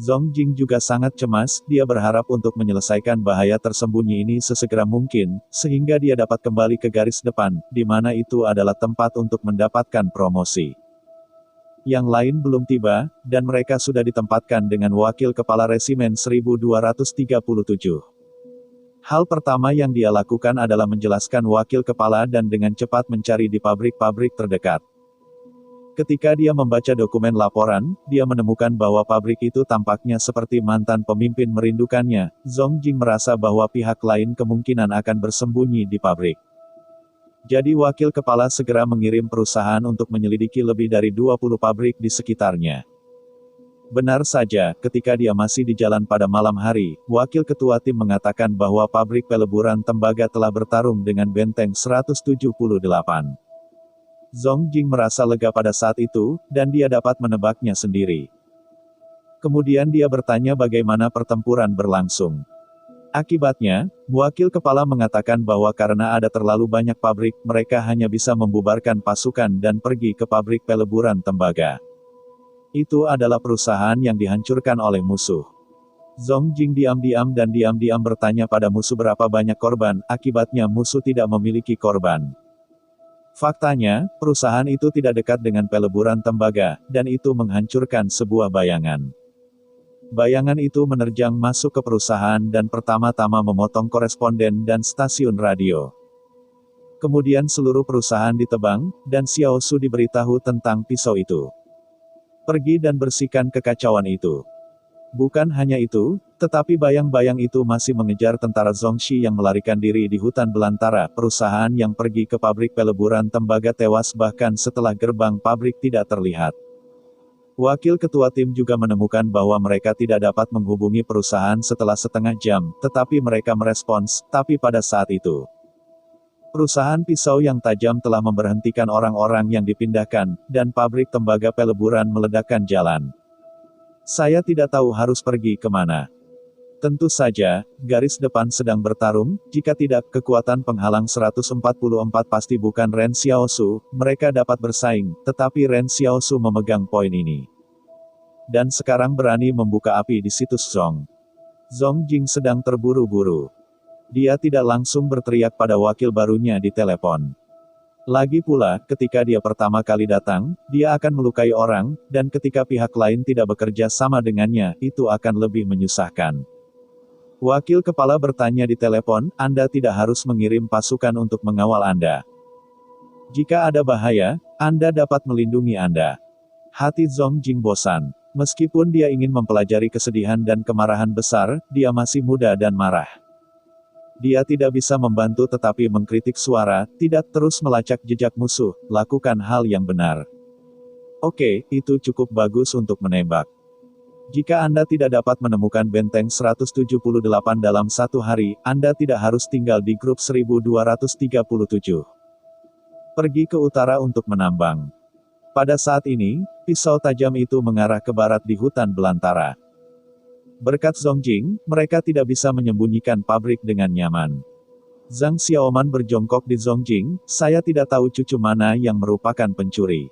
Zhong Jing juga sangat cemas, dia berharap untuk menyelesaikan bahaya tersembunyi ini sesegera mungkin, sehingga dia dapat kembali ke garis depan, di mana itu adalah tempat untuk mendapatkan promosi. Yang lain belum tiba, dan mereka sudah ditempatkan dengan Wakil Kepala Resimen 1237. Hal pertama yang dia lakukan adalah menjelaskan Wakil Kepala dan dengan cepat mencari di pabrik-pabrik terdekat. Ketika dia membaca dokumen laporan, dia menemukan bahwa pabrik itu tampaknya seperti mantan pemimpin merindukannya. Zhong Jing merasa bahwa pihak lain kemungkinan akan bersembunyi di pabrik. Jadi wakil kepala segera mengirim perusahaan untuk menyelidiki lebih dari 20 pabrik di sekitarnya. Benar saja, ketika dia masih di jalan pada malam hari, wakil ketua tim mengatakan bahwa pabrik peleburan tembaga telah bertarung dengan benteng 178. Zhong Jing merasa lega pada saat itu, dan dia dapat menebaknya sendiri. Kemudian dia bertanya bagaimana pertempuran berlangsung. Akibatnya, wakil kepala mengatakan bahwa karena ada terlalu banyak pabrik, mereka hanya bisa membubarkan pasukan dan pergi ke pabrik peleburan tembaga. Itu adalah perusahaan yang dihancurkan oleh musuh. Zhong Jing diam-diam dan diam-diam bertanya pada musuh berapa banyak korban, akibatnya musuh tidak memiliki korban. Faktanya, perusahaan itu tidak dekat dengan peleburan tembaga, dan itu menghancurkan sebuah bayangan. Bayangan itu menerjang masuk ke perusahaan dan pertama-tama memotong koresponden dan stasiun radio. Kemudian seluruh perusahaan ditebang, dan Xiao Su diberitahu tentang pisau itu. Pergi dan bersihkan kekacauan itu. Bukan hanya itu, tetapi bayang-bayang itu masih mengejar tentara Zhongxi yang melarikan diri di hutan belantara. Perusahaan yang pergi ke pabrik peleburan tembaga tewas bahkan setelah gerbang pabrik tidak terlihat. Wakil ketua tim juga menemukan bahwa mereka tidak dapat menghubungi perusahaan setelah setengah jam, tetapi mereka merespons, tapi pada saat itu, perusahaan pisau yang tajam telah memberhentikan orang-orang yang dipindahkan, dan pabrik tembaga peleburan meledakkan jalan. Saya tidak tahu harus pergi kemana. Tentu saja, garis depan sedang bertarung, jika tidak, kekuatan penghalang 144 pasti bukan Ren Xiaosu, mereka dapat bersaing, tetapi Ren Xiaosu memegang poin ini. Dan sekarang berani membuka api di situs Zhong. Zhong Jing sedang terburu-buru. Dia tidak langsung berteriak pada wakil barunya di telepon. Lagi pula, ketika dia pertama kali datang, dia akan melukai orang, dan ketika pihak lain tidak bekerja sama dengannya, itu akan lebih menyusahkan. Wakil kepala bertanya di telepon, Anda tidak harus mengirim pasukan untuk mengawal Anda. Jika ada bahaya, Anda dapat melindungi Anda. Hati Zhong Jing bosan. Meskipun dia ingin mempelajari kesedihan dan kemarahan besar, dia masih muda dan marah. Dia tidak bisa membantu tetapi mengkritik suara, tidak terus melacak jejak musuh, lakukan hal yang benar. Oke, itu cukup bagus untuk menembak. Jika Anda tidak dapat menemukan benteng 178 dalam satu hari, Anda tidak harus tinggal di grup 1237. Pergi ke utara untuk menambang. Pada saat ini, pisau tajam itu mengarah ke barat di hutan belantara. Berkat Zhong Jing, mereka tidak bisa menyembunyikan pabrik dengan nyaman. Zhang Xiaoman berjongkok di Zhong Jing, saya tidak tahu cucu mana yang merupakan pencuri.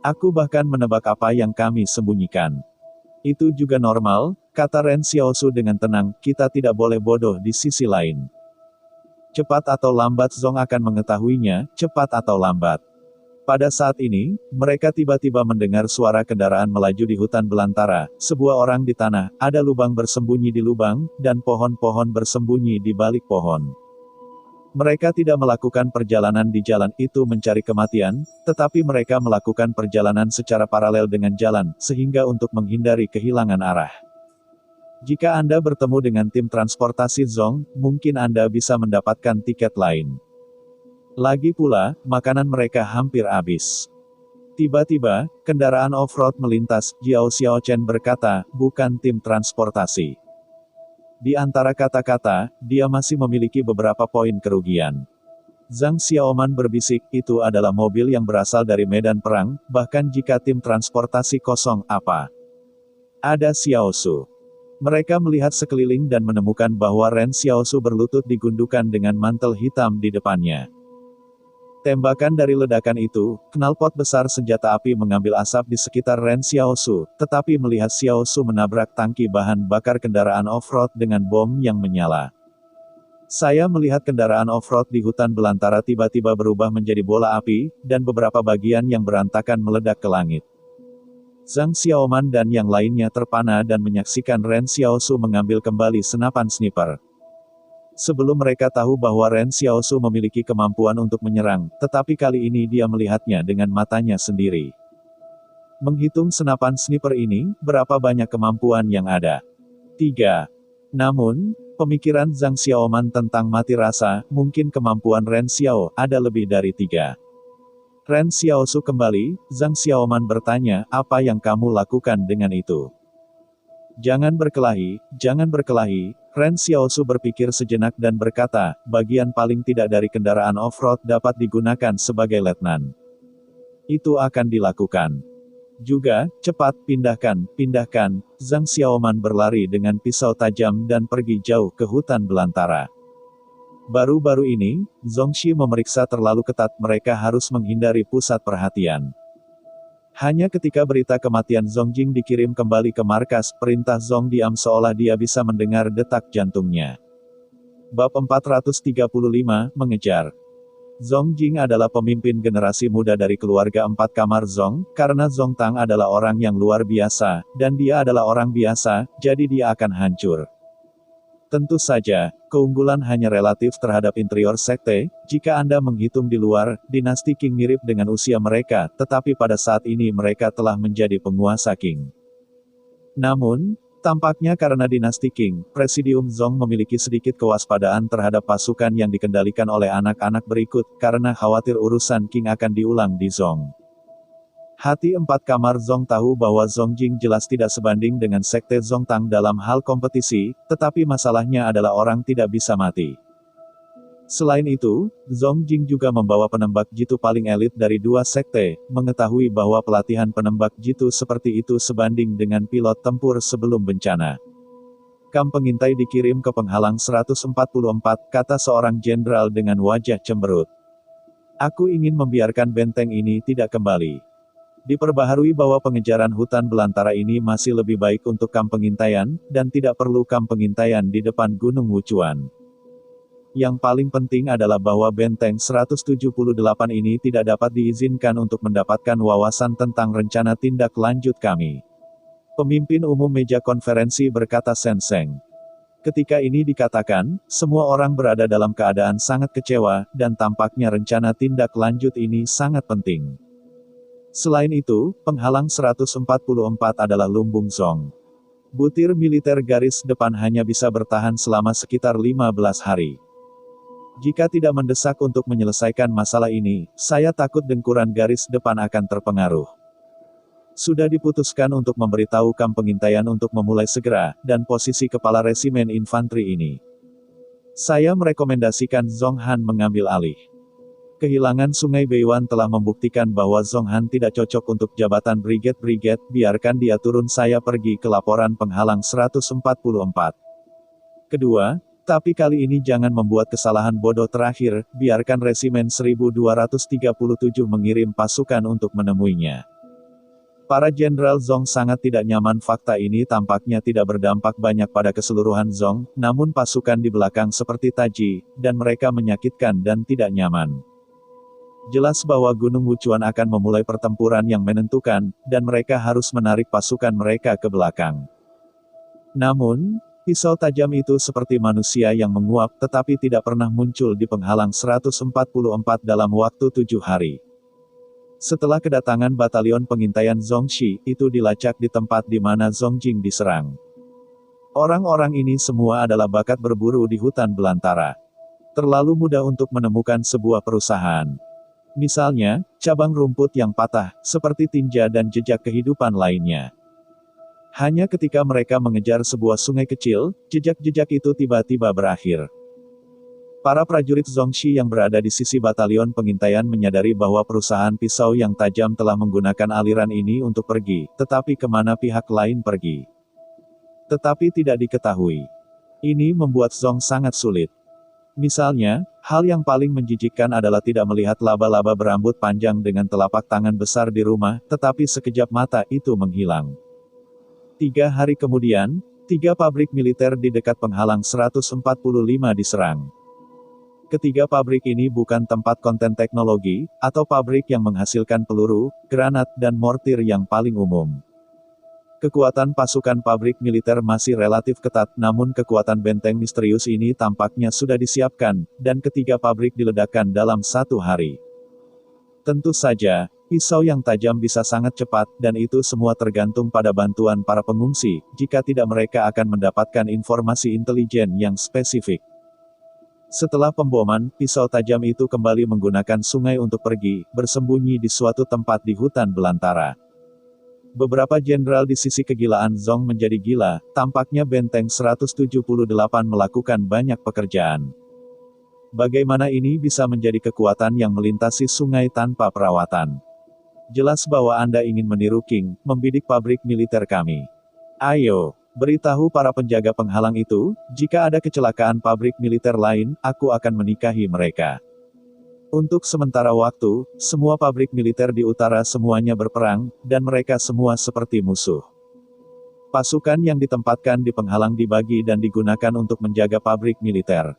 Aku bahkan menebak apa yang kami sembunyikan. Itu juga normal, kata Ren Xiaosu dengan tenang, kita tidak boleh bodoh di sisi lain. Cepat atau lambat Zhong akan mengetahuinya, cepat atau lambat. Pada saat ini, mereka tiba-tiba mendengar suara kendaraan melaju di hutan belantara, sebuah orang di tanah, ada lubang bersembunyi di lubang, dan pohon-pohon bersembunyi di balik pohon. Mereka tidak melakukan perjalanan di jalan itu mencari kematian, tetapi mereka melakukan perjalanan secara paralel dengan jalan, sehingga untuk menghindari kehilangan arah. Jika Anda bertemu dengan tim transportasi Zhong, mungkin Anda bisa mendapatkan tiket lain. Lagi pula, makanan mereka hampir habis. Tiba-tiba, kendaraan off-road melintas, Jiao Xiaochen berkata, bukan tim transportasi. Di antara kata-kata, dia masih memiliki beberapa poin kerugian. Zhang Xiaoman berbisik, itu adalah mobil yang berasal dari medan perang, bahkan jika tim transportasi kosong, apa? Ada Xiao Su. Mereka melihat sekeliling dan menemukan bahwa Ren Xiao Su berlutut di gundukan dengan mantel hitam di depannya. Tembakan dari ledakan itu, knalpot besar senjata api mengambil asap di sekitar Ren Xiaosu, tetapi melihat Xiaosu menabrak tangki bahan bakar kendaraan off-road dengan bom yang menyala. Saya melihat kendaraan off-road di hutan belantara tiba-tiba berubah menjadi bola api, dan beberapa bagian yang berantakan meledak ke langit. Zhang Xiaoman dan yang lainnya terpana dan menyaksikan Ren Xiaosu mengambil kembali senapan sniper. Sebelum mereka tahu bahwa Ren Xiaosu memiliki kemampuan untuk menyerang, tetapi kali ini dia melihatnya dengan matanya sendiri. Menghitung senapan sniper ini, berapa banyak kemampuan yang ada? 3. Namun, pemikiran Zhang Xiaoman tentang mati rasa, mungkin kemampuan Ren Xiao, ada lebih dari 3. Ren Xiaosu kembali, Zhang Xiaoman bertanya, apa yang kamu lakukan dengan itu? Jangan berkelahi, jangan berkelahi. Ren Xiaosu berpikir sejenak dan berkata, bagian paling tidak dari kendaraan off-road dapat digunakan sebagai letnan. Itu akan dilakukan. Juga, cepat, pindahkan, pindahkan. Zhang Xiaoman berlari dengan pisau tajam dan pergi jauh ke hutan belantara. Baru-baru ini, Zhongxi memeriksa terlalu ketat, mereka harus menghindari pusat perhatian. Hanya ketika berita kematian Zongjing dikirim kembali ke markas, perintah Zong diam seolah dia bisa mendengar detak jantungnya. Bab 435, Mengejar. Zongjing adalah pemimpin generasi muda dari keluarga 4 kamar Zong, karena Zong Tang adalah orang yang luar biasa, dan dia adalah orang biasa, jadi dia akan hancur. Tentu saja, keunggulan hanya relatif terhadap interior sekte. Jika Anda menghitung di luar, dinasti Qing mirip dengan usia mereka, tetapi pada saat ini mereka telah menjadi penguasa Qing. Namun, tampaknya karena dinasti Qing, Presidium Zong memiliki sedikit kewaspadaan terhadap pasukan yang dikendalikan oleh anak-anak berikut, karena khawatir urusan Qing akan diulang di Zong. Hati 4 kamar Zong tahu bahwa Zongjing jelas tidak sebanding dengan sekte Zong Tang dalam hal kompetisi, tetapi masalahnya adalah orang tidak bisa mati. Selain itu, Zongjing juga membawa penembak jitu paling elit dari 2 sekte, mengetahui bahwa pelatihan penembak jitu seperti itu sebanding dengan pilot tempur sebelum bencana. Kam pengintai dikirim ke penghalang 144, kata seorang jenderal dengan wajah cemberut. Aku ingin membiarkan benteng ini tidak kembali. Diperbaharui bahwa pengejaran hutan belantara ini masih lebih baik untuk kamp pengintaian, dan tidak perlu kamp pengintaian di depan Gunung Wuchuan. Yang paling penting adalah bahwa benteng 178 ini tidak dapat diizinkan untuk mendapatkan wawasan tentang rencana tindak lanjut kami. Pemimpin umum meja konferensi berkata Senseng. Ketika ini dikatakan, semua orang berada dalam keadaan sangat kecewa, dan tampaknya rencana tindak lanjut ini sangat penting. Selain itu, penghalang 144 adalah lumbung Zong. Butir militer garis depan hanya bisa bertahan selama sekitar 15 hari. Jika tidak mendesak untuk menyelesaikan masalah ini, saya takut dengkuran garis depan akan terpengaruh. Sudah diputuskan untuk memberitahu kamp pengintaian untuk memulai segera, dan posisi kepala resimen infanteri ini. Saya merekomendasikan Zong Han mengambil alih. Kehilangan Sungai Beiwan telah membuktikan bahwa Zong Han tidak cocok untuk jabatan brigade, biarkan dia turun, saya pergi ke laporan penghalang 144. Kedua, tapi kali ini jangan membuat kesalahan bodoh terakhir, biarkan resimen 1237 mengirim pasukan untuk menemuinya. Para jenderal Zong sangat tidak nyaman, fakta ini tampaknya tidak berdampak banyak pada keseluruhan Zong, namun pasukan di belakang seperti Taji, dan mereka menyakitkan dan tidak nyaman. Jelas bahwa Gunung Wuchuan akan memulai pertempuran yang menentukan, dan mereka harus menarik pasukan mereka ke belakang. Namun, pisau tajam itu seperti manusia yang menguap, tetapi tidak pernah muncul di penghalang 144 dalam waktu 7 hari. Setelah kedatangan batalion pengintaian Zongxi, itu dilacak di tempat di mana Zongjing diserang. Orang-orang ini semua adalah bakat berburu di hutan belantara. Terlalu mudah untuk menemukan sebuah perusahaan. Misalnya, cabang rumput yang patah, seperti tinja dan jejak kehidupan lainnya. Hanya ketika mereka mengejar sebuah sungai kecil, jejak-jejak itu tiba-tiba berakhir. Para prajurit Zongxi yang berada di sisi batalion pengintaian menyadari bahwa perusahaan pisau yang tajam telah menggunakan aliran ini untuk pergi, tetapi kemana pihak lain pergi? Tetapi tidak diketahui. Ini membuat Zong sangat sulit. Misalnya, hal yang paling menjijikkan adalah tidak melihat laba-laba berambut panjang dengan telapak tangan besar di rumah, tetapi sekejap mata itu menghilang. 3 hari kemudian, 3 pabrik militer di dekat penghalang 145 diserang. Ketiga pabrik ini bukan tempat konten teknologi, atau pabrik yang menghasilkan peluru, granat, dan mortir yang paling umum. Kekuatan pasukan pabrik militer masih relatif ketat, namun kekuatan benteng misterius ini tampaknya sudah disiapkan, dan ketiga pabrik diledakkan dalam 1 hari. Tentu saja, pisau yang tajam bisa sangat cepat, dan itu semua tergantung pada bantuan para pengungsi, jika tidak mereka akan mendapatkan informasi intelijen yang spesifik. Setelah pemboman, pisau tajam itu kembali menggunakan sungai untuk pergi, bersembunyi di suatu tempat di hutan belantara. Beberapa jenderal di sisi kegilaan Zhong menjadi gila, tampaknya benteng 178 melakukan banyak pekerjaan. Bagaimana ini bisa menjadi kekuatan yang melintasi sungai tanpa perawatan? Jelas bahwa Anda ingin meniru King, membidik pabrik militer kami. Ayo, beritahu para penjaga penghalang itu, jika ada kecelakaan pabrik militer lain, aku akan menikahi mereka. Untuk sementara waktu, semua pabrik militer di utara semuanya berperang, dan mereka semua seperti musuh. Pasukan yang ditempatkan di penghalang dibagi dan digunakan untuk menjaga pabrik militer.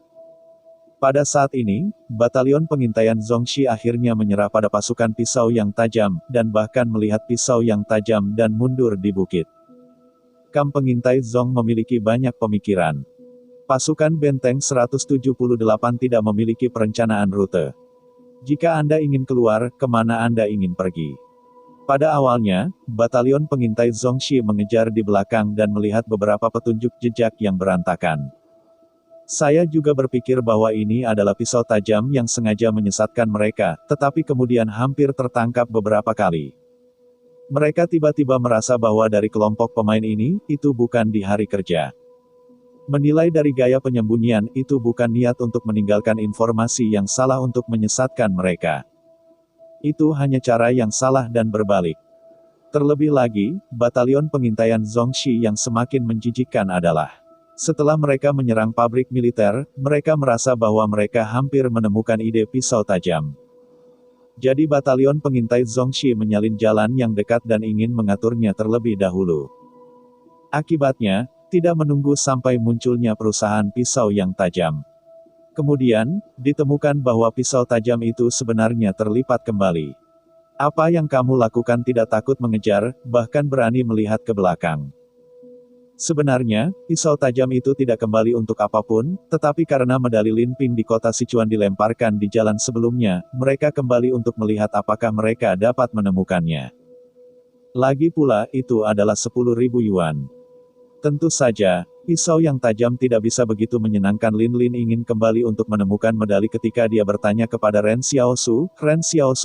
Pada saat ini, batalion pengintaian Zhongxi akhirnya menyerah pada pasukan pisau yang tajam, dan bahkan melihat pisau yang tajam dan mundur di bukit. Kamp pengintai Zhong memiliki banyak pemikiran. Pasukan benteng 178 tidak memiliki perencanaan rute. Jika Anda ingin keluar, kemana Anda ingin pergi? Pada awalnya, batalion pengintai Zhongxi mengejar di belakang dan melihat beberapa petunjuk jejak yang berantakan. Saya juga berpikir bahwa ini adalah pisau tajam yang sengaja menyesatkan mereka, tetapi kemudian hampir tertangkap beberapa kali. Mereka tiba-tiba merasa bahwa dari kelompok pemain ini, itu bukan di hari kerja. Menilai dari gaya penyembunyian, itu bukan niat untuk meninggalkan informasi yang salah untuk menyesatkan mereka. Itu hanya cara yang salah dan berbalik. Terlebih lagi, batalion pengintaian Zhongxi yang semakin menjijikkan adalah, setelah mereka menyerang pabrik militer, mereka merasa bahwa mereka hampir menemukan ide pisau tajam. Jadi batalion pengintai Zhongxi menyalin jalan yang dekat dan ingin mengaturnya terlebih dahulu. Akibatnya, tidak menunggu sampai munculnya perusahaan pisau yang tajam. Kemudian, ditemukan bahwa pisau tajam itu sebenarnya terlipat kembali. Apa yang kamu lakukan tidak takut mengejar, bahkan berani melihat ke belakang. Sebenarnya, pisau tajam itu tidak kembali untuk apapun, tetapi karena medali Linping di kota Sichuan dilemparkan di jalan sebelumnya, mereka kembali untuk melihat apakah mereka dapat menemukannya. Lagi pula, itu adalah 10.000 yuan. Tentu saja, pisau yang tajam tidak bisa begitu menyenangkan. Lin Lin ingin kembali untuk menemukan medali. Ketika dia bertanya kepada Ren Xiaosu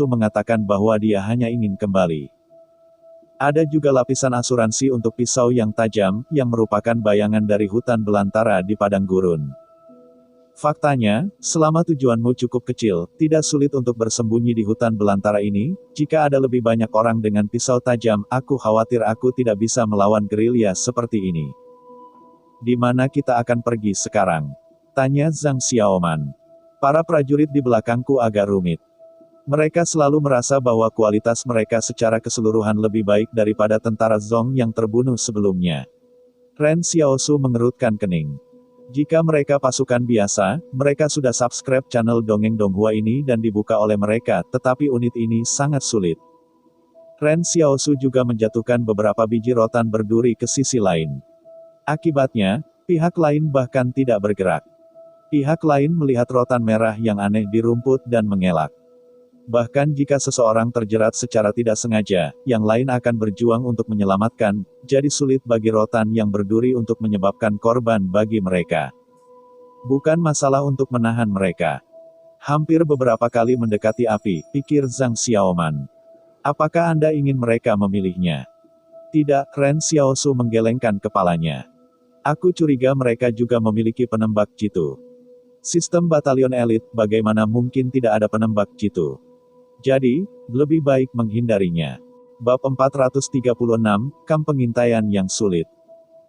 mengatakan bahwa dia hanya ingin kembali. Ada juga lapisan asuransi untuk pisau yang tajam, yang merupakan bayangan dari hutan belantara di padang gurun. Faktanya, selama tujuanmu cukup kecil, tidak sulit untuk bersembunyi di hutan belantara ini. Jika ada lebih banyak orang dengan pisau tajam, aku khawatir aku tidak bisa melawan gerilya seperti ini. Di mana kita akan pergi sekarang? Tanya Zhang Xiaoman. Para prajurit di belakangku agak rumit. Mereka selalu merasa bahwa kualitas mereka secara keseluruhan lebih baik daripada tentara Zhong yang terbunuh sebelumnya. Ren Xiaosu mengerutkan kening. Jika mereka pasukan biasa, mereka sudah subscribe channel Dongeng Donghua ini dan dibuka oleh mereka, tetapi unit ini sangat sulit. Ren Xiaosu juga menjatuhkan beberapa biji rotan berduri ke sisi lain. Akibatnya, pihak lain bahkan tidak bergerak. Pihak lain melihat rotan merah yang aneh di rumput dan mengelak. Bahkan jika seseorang terjerat secara tidak sengaja, yang lain akan berjuang untuk menyelamatkan, jadi sulit bagi rotan yang berduri untuk menyebabkan korban bagi mereka. Bukan masalah untuk menahan mereka. Hampir beberapa kali mendekati api, pikir Zhang Xiaoman. Apakah Anda ingin mereka memilihnya? Tidak, Ren Xiaosu menggelengkan kepalanya. Aku curiga mereka juga memiliki penembak jitu. Sistem batalion elit, bagaimana mungkin tidak ada penembak jitu? Jadi, lebih baik menghindarinya. Bab 436, Kamp Pengintaian yang Sulit.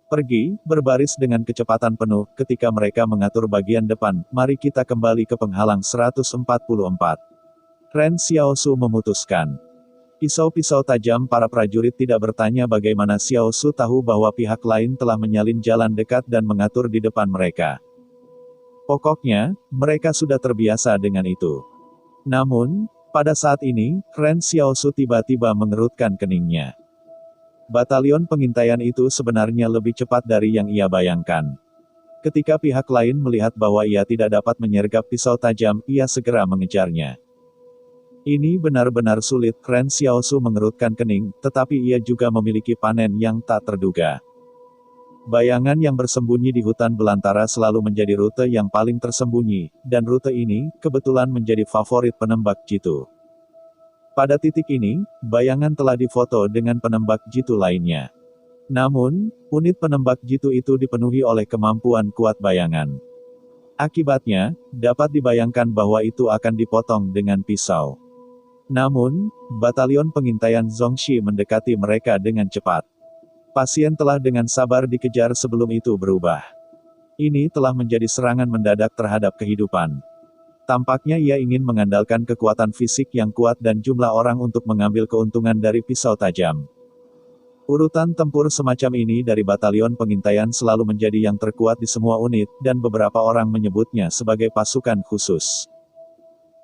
Pergi, berbaris dengan kecepatan penuh, ketika mereka mengatur bagian depan, mari kita kembali ke penghalang 144. Ren Xiaosu memutuskan. Pisau-pisau tajam para prajurit tidak bertanya bagaimana Xiaosu tahu bahwa pihak lain telah menyalin jalan dekat dan mengatur di depan mereka. Pokoknya, mereka sudah terbiasa dengan itu. Namun, pada saat ini, Ren Xiaosu tiba-tiba mengerutkan keningnya. Batalion pengintaian itu sebenarnya lebih cepat dari yang ia bayangkan. Ketika pihak lain melihat bahwa ia tidak dapat menyergap pisau tajam, ia segera mengejarnya. Ini benar-benar sulit, Ren Xiaosu mengerutkan kening, tetapi ia juga memiliki panen yang tak terduga. Bayangan yang bersembunyi di hutan belantara selalu menjadi rute yang paling tersembunyi, dan rute ini, kebetulan menjadi favorit penembak jitu. Pada titik ini, bayangan telah difoto dengan penembak jitu lainnya. Namun, unit penembak jitu itu dipenuhi oleh kemampuan kuat bayangan. Akibatnya, dapat dibayangkan bahwa itu akan dipotong dengan pisau. Namun, batalion pengintaian Zhongxi mendekati mereka dengan cepat. Pasien telah dengan sabar dikejar sebelum itu berubah. Ini telah menjadi serangan mendadak terhadap kehidupan. Tampaknya ia ingin mengandalkan kekuatan fisik yang kuat dan jumlah orang untuk mengambil keuntungan dari pisau tajam. Urutan tempur semacam ini dari batalion pengintaian selalu menjadi yang terkuat di semua unit, dan beberapa orang menyebutnya sebagai pasukan khusus.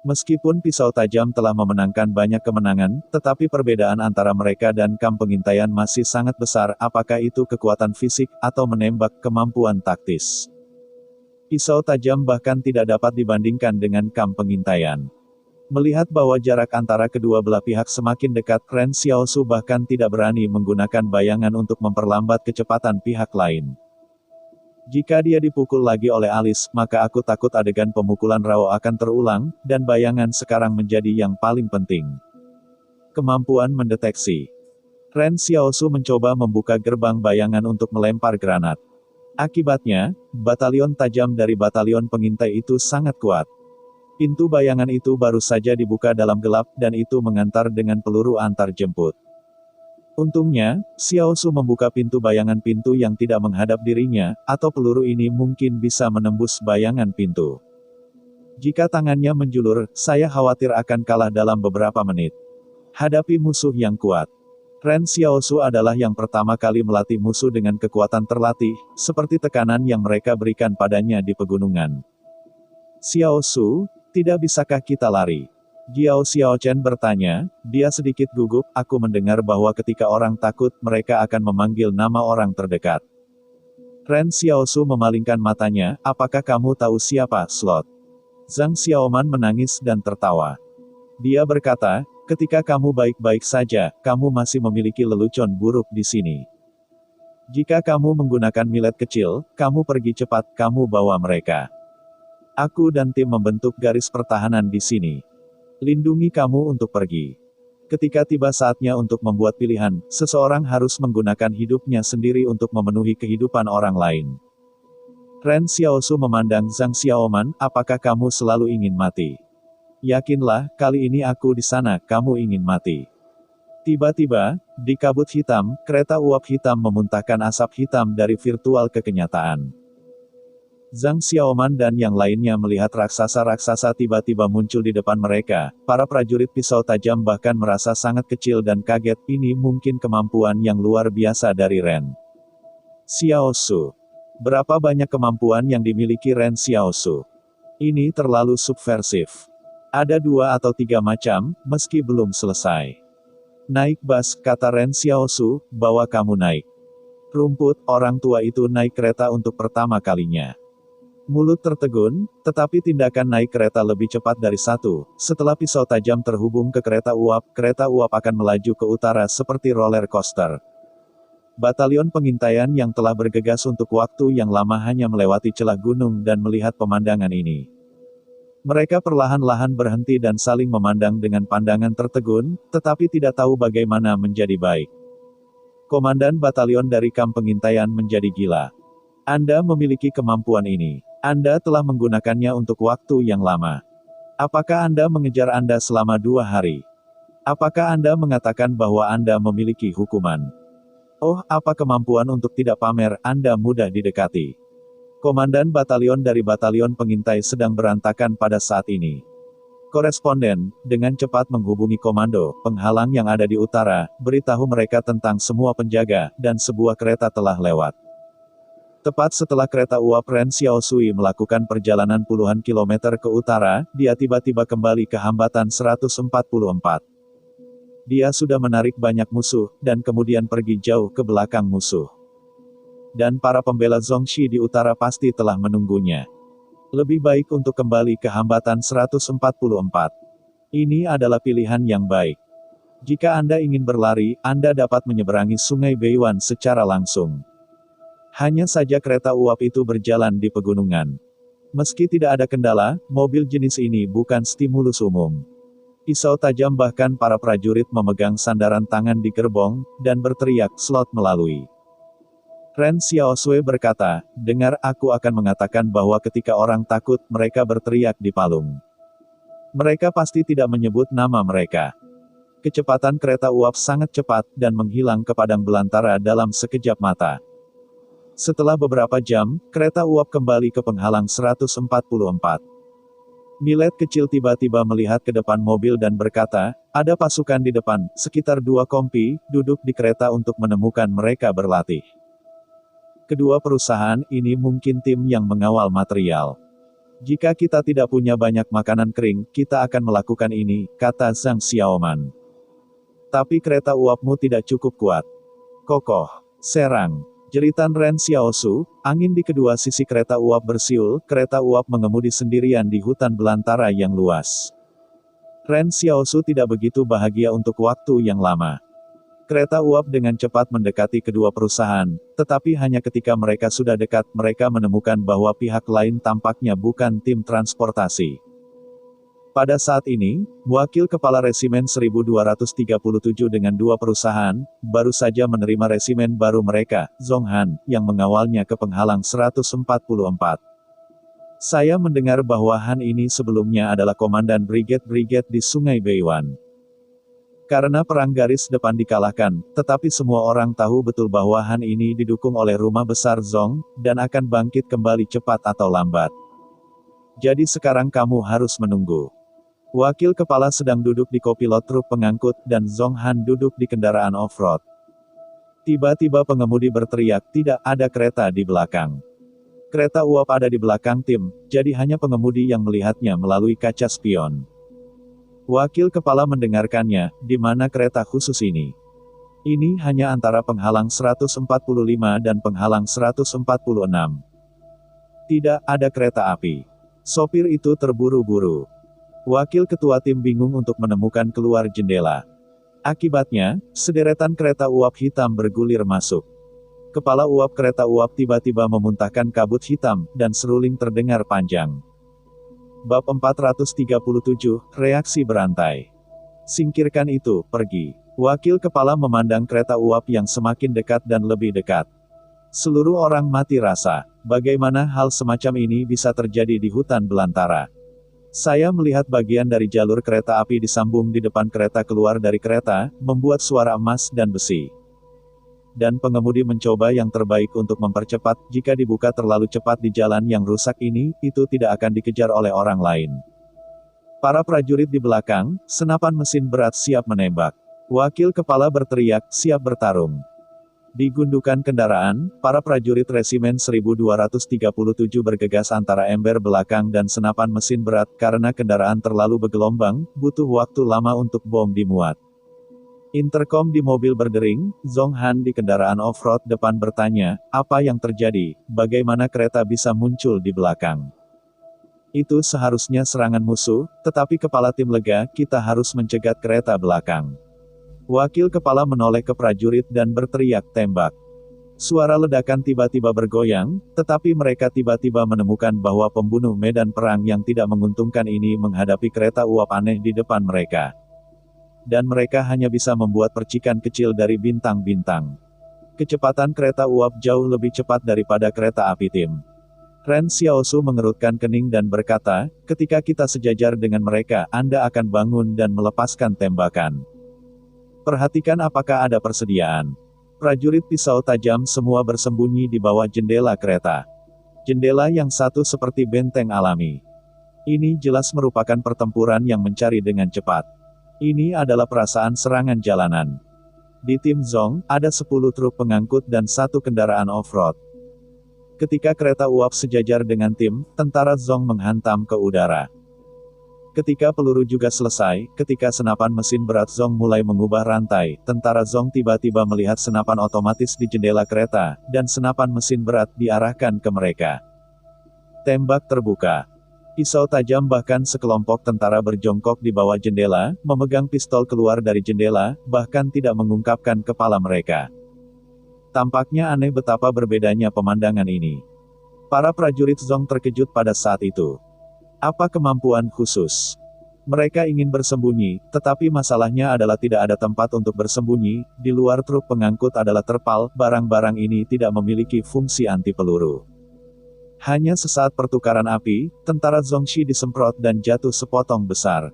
Meskipun pisau tajam telah memenangkan banyak kemenangan, tetapi perbedaan antara mereka dan kamp pengintaian masih sangat besar, apakah itu kekuatan fisik, atau menembak, kemampuan taktis. Pisau tajam bahkan tidak dapat dibandingkan dengan kamp pengintaian. Melihat bahwa jarak antara kedua belah pihak semakin dekat, Ren Xiaosu bahkan tidak berani menggunakan bayangan untuk memperlambat kecepatan pihak lain. Jika dia dipukul lagi oleh Alice, maka aku takut adegan pemukulan Rao akan terulang, dan bayangan sekarang menjadi yang paling penting. Kemampuan mendeteksi. Ren Xiaosu mencoba membuka gerbang bayangan untuk melempar granat. Akibatnya, batalion tajam dari batalion pengintai itu sangat kuat. Pintu bayangan itu baru saja dibuka dalam gelap, dan itu mengantar dengan peluru antar jemput. Untungnya, Xiaosu membuka pintu bayangan pintu yang tidak menghadap dirinya, atau peluru ini mungkin bisa menembus bayangan pintu. Jika tangannya menjulur, saya khawatir akan kalah dalam beberapa menit. Hadapi musuh yang kuat. Ren Xiaosu adalah yang pertama kali melatih musuh dengan kekuatan terlatih, seperti tekanan yang mereka berikan padanya di pegunungan. Xiaosu, tidak bisakah kita lari? Jiao Xiaochen bertanya, dia sedikit gugup, aku mendengar bahwa ketika orang takut, mereka akan memanggil nama orang terdekat. Ren Xiaosu memalingkan matanya, apakah kamu tahu siapa, Slot? Zhang Xiaoman menangis dan tertawa. Dia berkata, ketika kamu baik-baik saja, kamu masih memiliki lelucon buruk di sini. Jika kamu menggunakan milet kecil, kamu pergi cepat, kamu bawa mereka. Aku dan tim membentuk garis pertahanan di sini. Lindungi kamu untuk pergi. Ketika tiba saatnya untuk membuat pilihan, seseorang harus menggunakan hidupnya sendiri untuk memenuhi kehidupan orang lain. Ren Xiaosu memandang Zhang Xiaoman, apakah kamu selalu ingin mati? Yakinlah, kali ini aku di sana, kamu ingin mati. Tiba-tiba, di kabut hitam, kereta uap hitam memuntahkan asap hitam dari virtual ke kenyataan. Zhang Xiaoman dan yang lainnya melihat raksasa-raksasa tiba-tiba muncul di depan mereka. Para prajurit pisau tajam bahkan merasa sangat kecil dan kaget, ini mungkin kemampuan yang luar biasa dari Ren Xiaosu. Berapa banyak kemampuan yang dimiliki Ren Xiaosu? Ini terlalu subversif. Ada 2 atau 3 macam, meski belum selesai. Naik bus, kata Ren Xiaosu, bawa kamu naik. Rumput, orang tua itu naik kereta untuk pertama kalinya. Mulut tertegun, tetapi tindakan naik kereta lebih cepat dari 1. Setelah pisau tajam terhubung ke kereta uap akan melaju ke utara seperti roller coaster. Batalion pengintaian yang telah bergegas untuk waktu yang lama hanya melewati celah gunung dan melihat pemandangan ini. Mereka perlahan-lahan berhenti dan saling memandang dengan pandangan tertegun, tetapi tidak tahu bagaimana menjadi baik. Komandan batalion dari kamp pengintaian menjadi gila. Anda memiliki kemampuan ini. Anda telah menggunakannya untuk waktu yang lama. Apakah Anda mengejar Anda selama 2 hari? Apakah Anda mengatakan bahwa Anda memiliki hukuman? Oh, apa kemampuan untuk tidak pamer, Anda mudah didekati. Komandan batalion dari batalion pengintai sedang berantakan pada saat ini. Koresponden, dengan cepat menghubungi komando penghalang yang ada di utara, beritahu mereka tentang semua penjaga, dan sebuah kereta telah lewat. Tepat setelah kereta uap Ren Xiaosui melakukan perjalanan puluhan kilometer ke utara, dia tiba-tiba kembali ke hambatan 144. Dia sudah menarik banyak musuh, dan kemudian pergi jauh ke belakang musuh. Dan para pembela Zhongxi di utara pasti telah menunggunya. Lebih baik untuk kembali ke hambatan 144. Ini adalah pilihan yang baik. Jika Anda ingin berlari, Anda dapat menyeberangi Sungai Beiwan secara langsung. Hanya saja kereta uap itu berjalan di pegunungan. Meski tidak ada kendala, mobil jenis ini bukan stimulus umum. Pisau tajam bahkan para prajurit memegang sandaran tangan di gerbong, dan berteriak, slot melalui. Ren Xiaosui berkata, dengar aku akan mengatakan bahwa ketika orang takut, mereka berteriak di palung. Mereka pasti tidak menyebut nama mereka. Kecepatan kereta uap sangat cepat, dan menghilang ke padang belantara dalam sekejap mata. Setelah beberapa jam, kereta uap kembali ke penghalang 144. Millet kecil tiba-tiba melihat ke depan mobil dan berkata, ada pasukan di depan, sekitar 2 kompi, duduk di kereta untuk menemukan mereka berlatih. Kedua perusahaan ini mungkin tim yang mengawal material. Jika kita tidak punya banyak makanan kering, kita akan melakukan ini, kata Zhang Xiaoman. Tapi kereta uapmu tidak cukup kuat. Kokoh. Serang. Jeritan Ren Xiaosu, angin di kedua sisi kereta uap bersiul, kereta uap mengemudi sendirian di hutan belantara yang luas. Ren Xiaosu tidak begitu bahagia untuk waktu yang lama. Kereta uap dengan cepat mendekati kedua perusahaan, tetapi hanya ketika mereka sudah dekat, mereka menemukan bahwa pihak lain tampaknya bukan tim transportasi. Pada saat ini, wakil kepala resimen 1237 dengan 2 perusahaan, baru saja menerima resimen baru mereka, Zhong Han, yang mengawalnya ke penghalang 144. Saya mendengar bahwa Han ini sebelumnya adalah komandan brigade-brigade di Sungai Beiwan. Karena perang garis depan dikalahkan, tetapi semua orang tahu betul bahwa Han ini didukung oleh rumah besar Zhong, dan akan bangkit kembali cepat atau lambat. Jadi sekarang kamu harus menunggu. Wakil kepala sedang duduk di kopilot truk pengangkut, dan Zhong Han duduk di kendaraan off-road. Tiba-tiba pengemudi berteriak, tidak ada kereta di belakang. Kereta uap ada di belakang tim, jadi hanya pengemudi yang melihatnya melalui kaca spion. Wakil kepala mendengarkannya, di mana kereta khusus ini? Ini hanya antara penghalang 145 dan penghalang 146. Tidak ada kereta api. Sopir itu terburu-buru. Wakil ketua tim bingung untuk menemukan keluar jendela. Akibatnya, sederetan kereta uap hitam bergulir masuk. Kepala uap kereta uap tiba-tiba memuntahkan kabut hitam, dan seruling terdengar panjang. Bab 437, Reaksi Berantai. Singkirkan itu, pergi. Wakil kepala memandang kereta uap yang semakin dekat dan lebih dekat. Seluruh orang mati rasa. Bagaimana hal semacam ini bisa terjadi di hutan belantara? Saya melihat bagian dari jalur kereta api disambung di depan kereta keluar dari kereta, membuat suara emas dan besi. Dan pengemudi mencoba yang terbaik untuk mempercepat, jika dibuka terlalu cepat di jalan yang rusak ini, itu tidak akan dikejar oleh orang lain. Para prajurit di belakang, senapan mesin berat siap menembak. Wakil kepala berteriak, siap bertarung. Di gundukan kendaraan, para prajurit resimen 1237 bergegas antara ember belakang dan senapan mesin berat, karena kendaraan terlalu bergelombang, butuh waktu lama untuk bom dimuat. Interkom di mobil berdering, Zhong Han di kendaraan off-road depan bertanya, apa yang terjadi, bagaimana kereta bisa muncul di belakang? Itu seharusnya serangan musuh, tetapi kepala tim lega, kita harus mencegat kereta belakang. Wakil kepala menoleh ke prajurit dan berteriak tembak. Suara ledakan tiba-tiba bergoyang, tetapi mereka tiba-tiba menemukan bahwa pembunuh medan perang yang tidak menguntungkan ini menghadapi kereta uap aneh di depan mereka. Dan mereka hanya bisa membuat percikan kecil dari bintang-bintang. Kecepatan kereta uap jauh lebih cepat daripada kereta api tim. Ren Xiaosu mengerutkan kening dan berkata, ketika kita sejajar dengan mereka, Anda akan bangun dan melepaskan tembakan. Perhatikan apakah ada persediaan. Prajurit pisau tajam semua bersembunyi di bawah jendela kereta. Jendela yang satu seperti benteng alami. Ini jelas merupakan pertempuran yang mencari dengan cepat. Ini adalah perasaan serangan jalanan. Di tim Zong, ada 10 truk pengangkut dan 1 kendaraan off-road. Ketika kereta uap sejajar dengan tim, tentara Zong menghantam ke udara. Ketika peluru juga selesai, ketika senapan mesin berat Zong mulai mengubah rantai, tentara Zong tiba-tiba melihat senapan otomatis di jendela kereta, dan senapan mesin berat diarahkan ke mereka. Tembak terbuka. Pisau tajam bahkan sekelompok tentara berjongkok di bawah jendela, memegang pistol keluar dari jendela, bahkan tidak mengungkapkan kepala mereka. Tampaknya aneh betapa berbedanya pemandangan ini. Para prajurit Zong terkejut pada saat itu. Apa kemampuan khusus? Mereka ingin bersembunyi, tetapi masalahnya adalah tidak ada tempat untuk bersembunyi. Di luar truk pengangkut adalah terpal, barang-barang ini tidak memiliki fungsi anti peluru. Hanya sesaat pertukaran api, tentara Zongxi disemprot dan jatuh sepotong besar.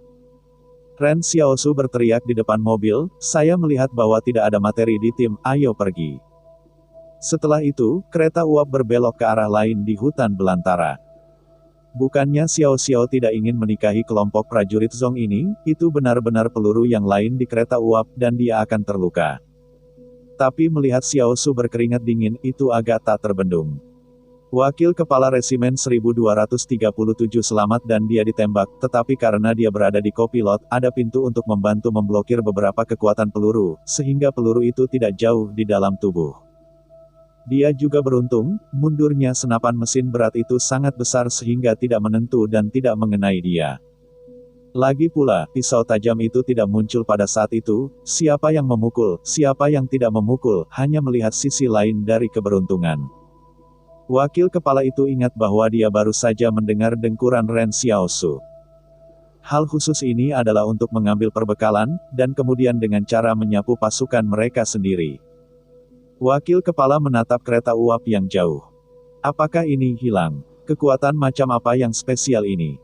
Ren Xiaosu berteriak di depan mobil, "Saya melihat bahwa tidak ada materi di tim, ayo pergi." Setelah itu, kereta uap berbelok ke arah lain di hutan belantara. Bukannya Xiao Xiao tidak ingin menikahi kelompok prajurit Zong ini, itu benar-benar peluru yang lain di kereta uap, dan dia akan terluka. Tapi melihat Xiao Su berkeringat dingin, itu agak tak terbendung. Wakil Kepala Resimen 1237 selamat dan dia ditembak, tetapi karena dia berada di kopilot, ada pintu untuk membantu memblokir beberapa kekuatan peluru, sehingga peluru itu tidak jauh di dalam tubuh. Dia juga beruntung, mundurnya senapan mesin berat itu sangat besar sehingga tidak menentu dan tidak mengenai dia. Lagi pula, pisau tajam itu tidak muncul pada saat itu, siapa yang memukul, siapa yang tidak memukul, hanya melihat sisi lain dari keberuntungan. Wakil kepala itu ingat bahwa dia baru saja mendengar dengkuran Ren Xiaosu. Hal khusus ini adalah untuk mengambil perbekalan, dan kemudian dengan cara menyapu pasukan mereka sendiri. Wakil kepala menatap kereta uap yang jauh. Apakah ini hilang? Kekuatan macam apa yang spesial ini?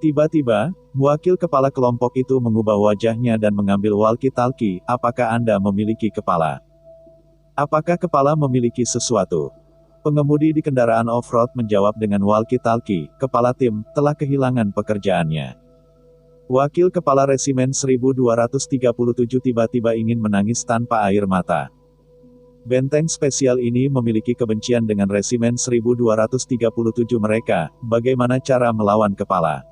Tiba-tiba, wakil kepala kelompok itu mengubah wajahnya dan mengambil walkie-talkie. Apakah Anda memiliki kepala? Apakah kepala memiliki sesuatu? Pengemudi di kendaraan off-road menjawab dengan walkie-talkie, kepala tim, telah kehilangan pekerjaannya. Wakil kepala Resimen 1237 tiba-tiba ingin menangis tanpa air mata. Benteng spesial ini memiliki kebencian dengan Resimen 1237 mereka, bagaimana cara melawan kepala?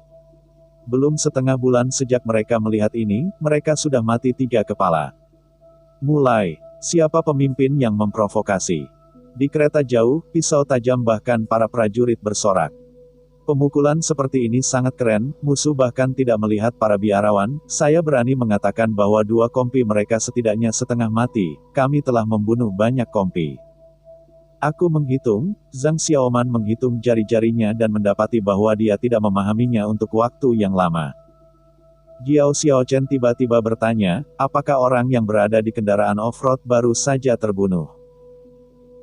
Belum setengah bulan sejak mereka melihat ini, mereka sudah mati 3 kepala. Mulai, siapa pemimpin yang memprovokasi? Di kereta jauh, pisau tajam bahkan para prajurit bersorak. Pemukulan seperti ini sangat keren, musuh bahkan tidak melihat para biarawan. Saya berani mengatakan bahwa 2 kompi mereka setidaknya setengah mati, kami telah membunuh banyak kompi. Aku menghitung, Zhang Xiaoman menghitung jari-jarinya dan mendapati bahwa dia tidak memahaminya untuk waktu yang lama. Jiao Xiaochen tiba-tiba bertanya, apakah orang yang berada di kendaraan off-road baru saja terbunuh?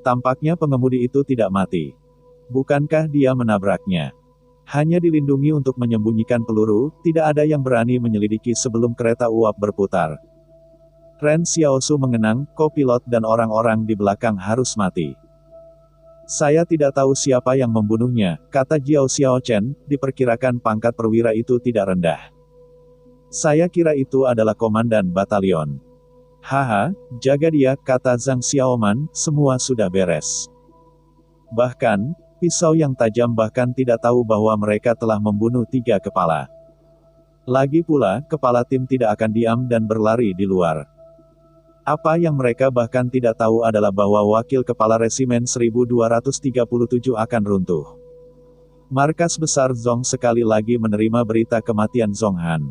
Tampaknya pengemudi itu tidak mati. Bukankah dia menabraknya? Hanya dilindungi untuk menyembunyikan peluru, tidak ada yang berani menyelidiki sebelum kereta uap berputar. Ren Xiaosu mengenang, kopilot dan orang-orang di belakang harus mati. Saya tidak tahu siapa yang membunuhnya, kata Jiao Xiaochen, diperkirakan pangkat perwira itu tidak rendah. Saya kira itu adalah komandan batalion. Haha, jaga dia, kata Zhang Xiaoman, semua sudah beres. Bahkan, pisau yang tajam bahkan tidak tahu bahwa mereka telah membunuh 3 kepala. Lagi pula, kepala tim tidak akan diam dan berlari di luar. Apa yang mereka bahkan tidak tahu adalah bahwa wakil kepala Resimen 1237 akan runtuh. Markas besar Zong sekali lagi menerima berita kematian Zong Han.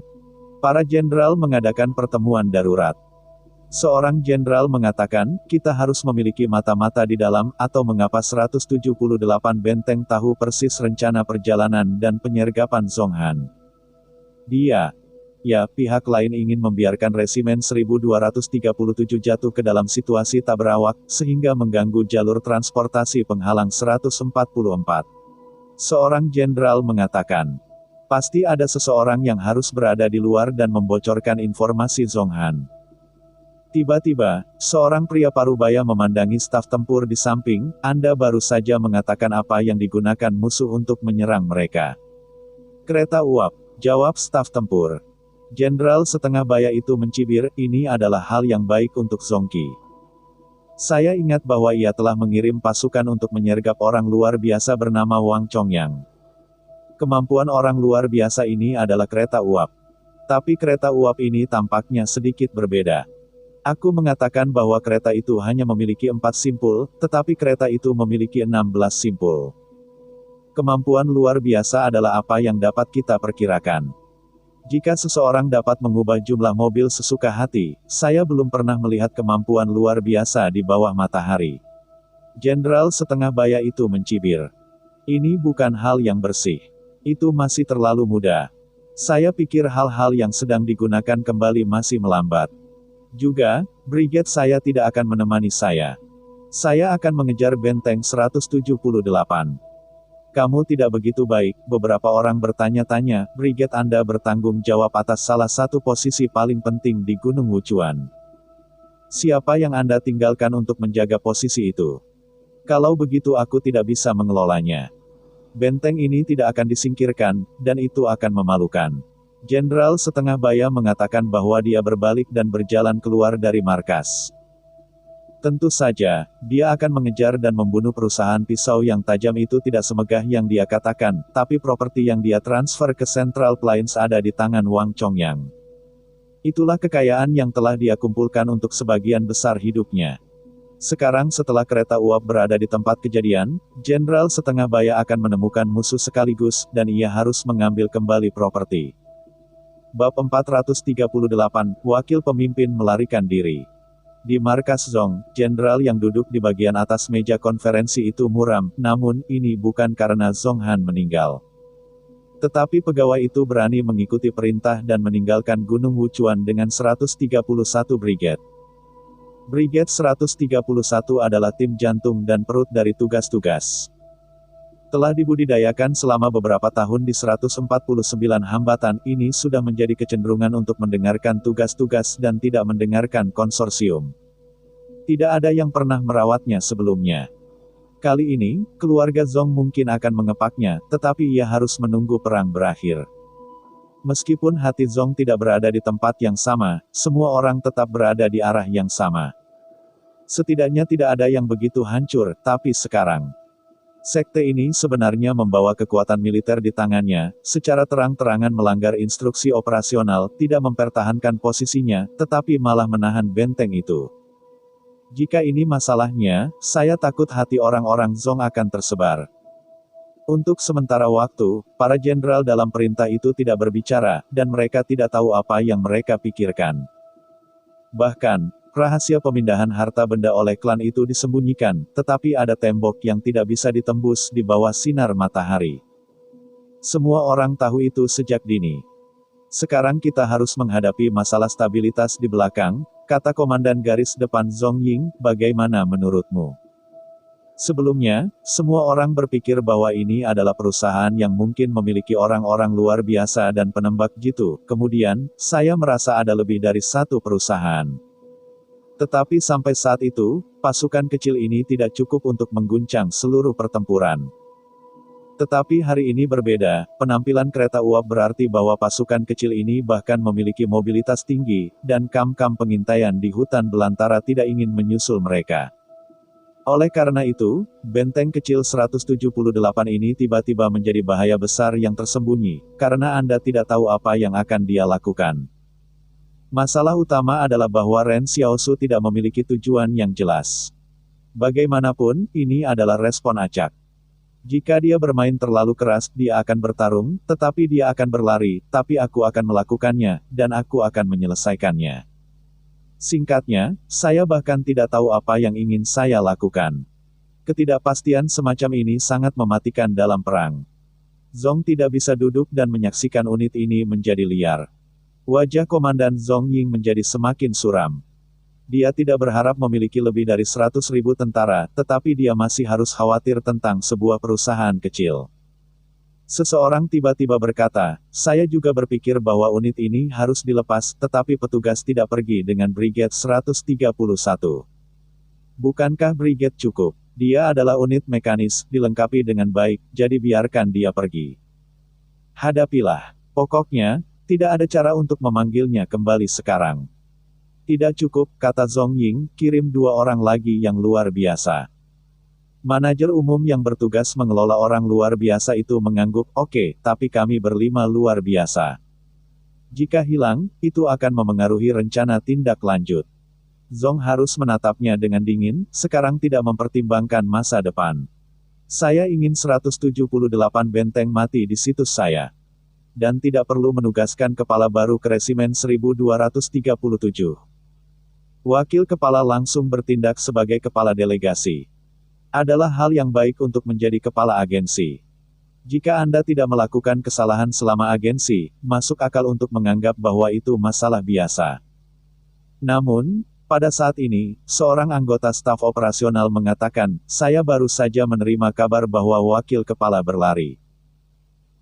Para jenderal mengadakan pertemuan darurat. Seorang jenderal mengatakan, kita harus memiliki mata-mata di dalam, atau mengapa 178 benteng tahu persis rencana perjalanan dan penyergapan Zong Han. Pihak lain ingin membiarkan Resimen 1237 jatuh ke dalam situasi tak berawak, sehingga mengganggu jalur transportasi penghalang 144. Seorang jenderal mengatakan, pasti ada seseorang yang harus berada di luar dan membocorkan informasi Zong Han. Tiba-tiba, seorang pria parubaya memandangi staf tempur di samping, Anda baru saja mengatakan apa yang digunakan musuh untuk menyerang mereka. Kereta uap, jawab staf tempur. Jenderal setengah baya itu mencibir, ini adalah hal yang baik untuk Zongqi. Saya ingat bahwa ia telah mengirim pasukan untuk menyergap orang luar biasa bernama Wang Chongyang. Kemampuan orang luar biasa ini adalah kereta uap. Tapi kereta uap ini tampaknya sedikit berbeda. Aku mengatakan bahwa kereta itu hanya memiliki 4 simpul, tetapi kereta itu memiliki 16 simpul. Kemampuan luar biasa adalah apa yang dapat kita perkirakan. Jika seseorang dapat mengubah jumlah mobil sesuka hati, saya belum pernah melihat kemampuan luar biasa di bawah matahari. Jenderal setengah baya itu mencibir. Ini bukan hal yang bersih. Itu masih terlalu muda. Saya pikir hal-hal yang sedang digunakan kembali masih melambat. Juga, brigade saya tidak akan menemani saya. Saya akan mengejar benteng 178. Kamu tidak begitu baik, beberapa orang bertanya-tanya, brigade Anda bertanggung jawab atas salah satu posisi paling penting di Gunung Wuchuan. Siapa yang Anda tinggalkan untuk menjaga posisi itu? Kalau begitu aku tidak bisa mengelolanya. Benteng ini tidak akan disingkirkan, dan itu akan memalukan. Jenderal setengah baya mengatakan bahwa dia berbalik dan berjalan keluar dari markas. Tentu saja, dia akan mengejar dan membunuh perusahaan pisau yang tajam itu tidak semegah yang dia katakan, tapi properti yang dia transfer ke Central Plains ada di tangan Wang Chongyang. Itulah kekayaan yang telah dia kumpulkan untuk sebagian besar hidupnya. Sekarang setelah kereta uap berada di tempat kejadian, Jenderal setengah baya akan menemukan musuh sekaligus, dan ia harus mengambil kembali properti. Bab 438, Wakil Pemimpin melarikan diri. Di markas Zong, jenderal yang duduk di bagian atas meja konferensi itu muram, namun, ini bukan karena Zong Han meninggal. Tetapi pegawai itu berani mengikuti perintah dan meninggalkan Gunung Wuchuan dengan 131 brigade. Brigade 131 adalah tim jantung dan perut dari tugas-tugas. Telah dibudidayakan selama beberapa tahun di 149 hambatan, ini sudah menjadi kecenderungan untuk mendengarkan tugas-tugas dan tidak mendengarkan konsorsium. Tidak ada yang pernah merawatnya sebelumnya. Kali ini, keluarga Zong mungkin akan mengepaknya, tetapi ia harus menunggu perang berakhir. Meskipun hati Zong tidak berada di tempat yang sama, semua orang tetap berada di arah yang sama. Setidaknya tidak ada yang begitu hancur, tapi sekarang. Sekte ini sebenarnya membawa kekuatan militer di tangannya, secara terang-terangan melanggar instruksi operasional, tidak mempertahankan posisinya, tetapi malah menahan benteng itu. Jika ini masalahnya, saya takut hati orang-orang Zong akan tersebar. Untuk sementara waktu, para jenderal dalam perintah itu tidak berbicara, dan mereka tidak tahu apa yang mereka pikirkan. Bahkan, rahasia pemindahan harta benda oleh klan itu disembunyikan, tetapi ada tembok yang tidak bisa ditembus di bawah sinar matahari. Semua orang tahu itu sejak dini. Sekarang kita harus menghadapi masalah stabilitas di belakang, kata Komandan Garis Depan Zong Ying, bagaimana menurutmu? Sebelumnya, semua orang berpikir bahwa ini adalah perusahaan yang mungkin memiliki orang-orang luar biasa dan penembak jitu, kemudian, saya merasa ada lebih dari satu perusahaan. Tetapi sampai saat itu, pasukan kecil ini tidak cukup untuk mengguncang seluruh pertempuran. Tetapi hari ini berbeda, penampilan kereta uap berarti bahwa pasukan kecil ini bahkan memiliki mobilitas tinggi, dan kam-kam pengintaian di hutan belantara tidak ingin menyusul mereka. Oleh karena itu, benteng kecil 178 ini tiba-tiba menjadi bahaya besar yang tersembunyi, karena Anda tidak tahu apa yang akan dia lakukan. Masalah utama adalah bahwa Ren Xiaosu tidak memiliki tujuan yang jelas. Bagaimanapun, ini adalah respon acak. Jika dia bermain terlalu keras, dia akan bertarung, tetapi dia akan berlari, tapi aku akan melakukannya, dan aku akan menyelesaikannya. Singkatnya, saya bahkan tidak tahu apa yang ingin saya lakukan. Ketidakpastian semacam ini sangat mematikan dalam perang. Zong tidak bisa duduk dan menyaksikan unit ini menjadi liar. Wajah Komandan Zong Ying menjadi semakin suram. Dia tidak berharap memiliki lebih dari 100.000 tentara, tetapi dia masih harus khawatir tentang sebuah perusahaan kecil. Seseorang tiba-tiba berkata, saya juga berpikir bahwa unit ini harus dilepas, tetapi petugas tidak pergi dengan Brigade 131. Bukankah Brigade cukup? Dia adalah unit mekanis, dilengkapi dengan baik, jadi biarkan dia pergi. Hadapilah. Pokoknya, tidak ada cara untuk memanggilnya kembali sekarang. Tidak cukup, kata Zhong Ying, kirim 2 orang lagi yang luar biasa. Manajer umum yang bertugas mengelola orang luar biasa itu mengangguk, oke, tapi kami berlima luar biasa. Jika hilang, itu akan memengaruhi rencana tindak lanjut. Zhong harus menatapnya dengan dingin, sekarang tidak mempertimbangkan masa depan. Saya ingin 178 benteng mati di situs saya. Dan tidak perlu menugaskan kepala baru ke resimen 1237. Wakil kepala langsung bertindak sebagai kepala delegasi. Adalah hal yang baik untuk menjadi kepala agensi. Jika Anda tidak melakukan kesalahan selama agensi, masuk akal untuk menganggap bahwa itu masalah biasa. Namun, pada saat ini, seorang anggota staf operasional mengatakan, saya baru saja menerima kabar bahwa wakil kepala berlari.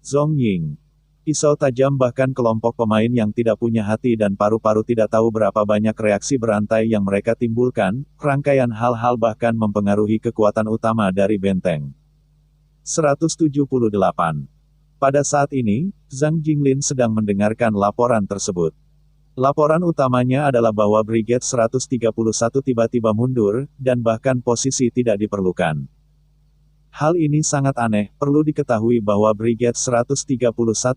Zhong Ying. Pisau tajam bahkan kelompok pemain yang tidak punya hati dan paru-paru tidak tahu berapa banyak reaksi berantai yang mereka timbulkan, rangkaian hal-hal bahkan mempengaruhi kekuatan utama dari benteng. 178. Pada saat ini, Zhang Jinglin sedang mendengarkan laporan tersebut. Laporan utamanya adalah bahwa Brigade 131 tiba-tiba mundur, dan bahkan posisi tidak diperlukan. Hal ini sangat aneh, perlu diketahui bahwa Brigade 131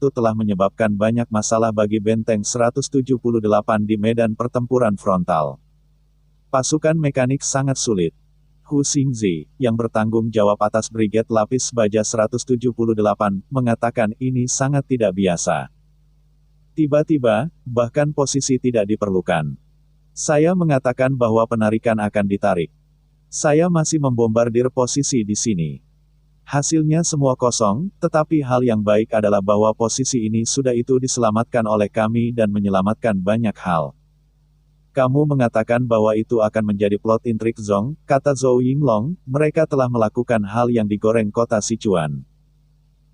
telah menyebabkan banyak masalah bagi benteng 178 di medan pertempuran frontal. Pasukan mekanik sangat sulit. Hu Xingzi, yang bertanggung jawab atas Brigade Lapis Baja 178, mengatakan ini sangat tidak biasa. Tiba-tiba, bahkan posisi tidak diperlukan. Saya mengatakan bahwa penarikan akan ditarik. Saya masih membombardir posisi di sini. Hasilnya semua kosong, tetapi hal yang baik adalah bahwa posisi ini sudah itu diselamatkan oleh kami dan menyelamatkan banyak hal. Kamu mengatakan bahwa itu akan menjadi plot intrik Zhong, kata Zhou Yinglong, mereka telah melakukan hal yang digoreng kota Sichuan.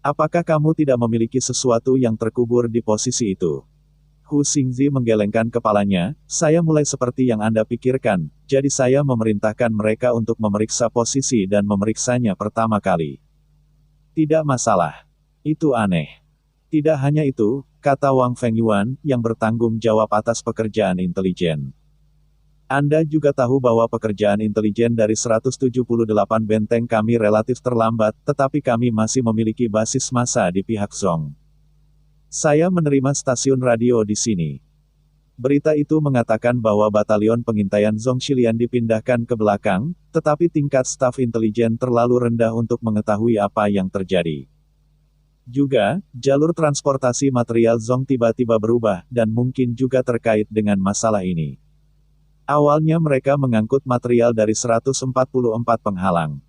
Apakah kamu tidak memiliki sesuatu yang terkubur di posisi itu? Hu Xingzi menggelengkan kepalanya, saya mulai seperti yang Anda pikirkan, jadi saya memerintahkan mereka untuk memeriksa posisi dan memeriksanya pertama kali. Tidak masalah. Itu aneh. Tidak hanya itu, kata Wang Fengyuan, yang bertanggung jawab atas pekerjaan intelijen. Anda juga tahu bahwa pekerjaan intelijen dari 178 benteng kami relatif terlambat, tetapi kami masih memiliki basis massa di pihak Zhong. Saya menerima stasiun radio di sini. Berita itu mengatakan bahwa batalion pengintaian Zhong Xilian dipindahkan ke belakang, tetapi tingkat staf intelijen terlalu rendah untuk mengetahui apa yang terjadi. Juga, jalur transportasi material Zhong tiba-tiba berubah, dan mungkin juga terkait dengan masalah ini. Awalnya mereka mengangkut material dari 144 penghalang.